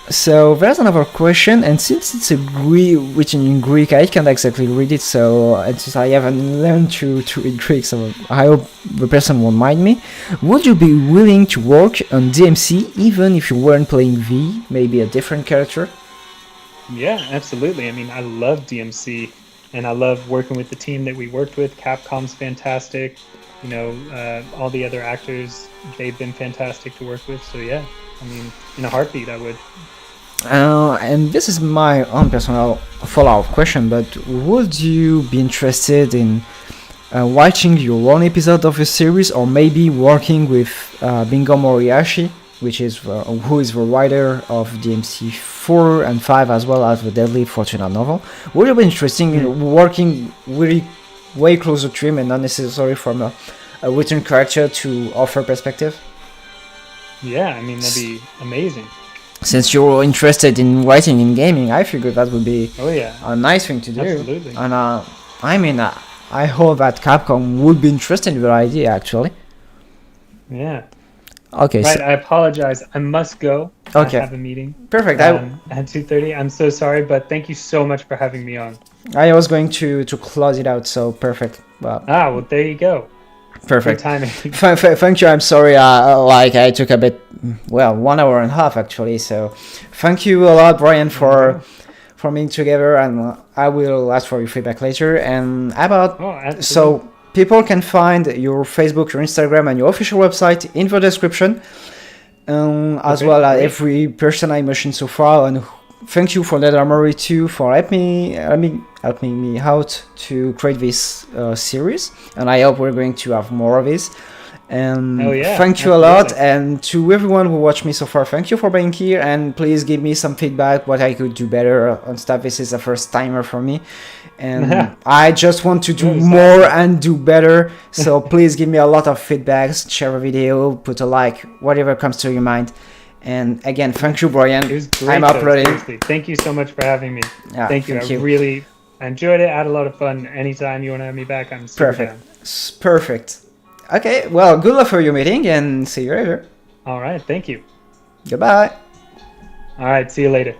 Speaker 1: So there's another question, and since it's written in Greek, I can't exactly read it. And since I haven't learned to read Greek, so I hope the person won't mind me. Would you be willing to work on DMC even if you weren't playing V, maybe a different character?
Speaker 2: Yeah, absolutely. I mean, I love DMC, and I love working with the team that we worked with. Capcom's fantastic. All the other actors, they've been fantastic to work with. So yeah, I mean, in a heartbeat, I would.
Speaker 1: And this is my own personal follow-up question, but would you be interested in watching your own episode of a series, or maybe working with Bingo Moriyashi, which is who is the writer of DMC 4 and 5, as well as the Deadly Fortuna novel? Would it be interesting in working really way closer to him and not necessarily from a written character to offer perspective?
Speaker 2: Yeah, I mean, that'd be amazing.
Speaker 1: Since you're interested in writing in gaming, I figured that would be a nice thing to do.
Speaker 2: Absolutely.
Speaker 1: And I hope that Capcom would be interested in the idea, actually.
Speaker 2: Yeah.
Speaker 1: Okay.
Speaker 2: Right, I apologize. I must go.
Speaker 1: Okay.
Speaker 2: I have a meeting.
Speaker 1: Perfect.
Speaker 2: At 2:30. I'm so sorry, but thank you so much for having me on.
Speaker 1: I was going to close it out, so perfect.
Speaker 2: Well, there you go.
Speaker 1: Perfect.
Speaker 2: Good timing.
Speaker 1: Thank you. I'm sorry. I took a bit, 1 hour and a half actually. So, thank you a lot, Brian, for being together, and I will ask for your feedback later. And so people can find your Facebook, your Instagram, and your official website in the description, as well as every person I mentioned so far. And thank you for Nerd Armoury too for helping me out to create this series, and I hope we're going to have more of this. And thank you a lot, and to everyone who watched me so far, thank you for being here, and please give me some feedback what I could do better on stuff. This is a first timer for me, and I just want to do more and do better, so please give me a lot of feedbacks, share a video, put a like, whatever comes to your mind. And again, thank you, Brian.
Speaker 2: It was great.
Speaker 1: I'm uploading.
Speaker 2: Seriously. Thank you so much for having me. Thank you. I really enjoyed it. I had a lot of fun. Anytime you want to have me back, I'm super down.
Speaker 1: Perfect. Okay, well, good luck for your meeting, and see you later.
Speaker 2: All right, thank you.
Speaker 1: Goodbye.
Speaker 2: All right, see you later.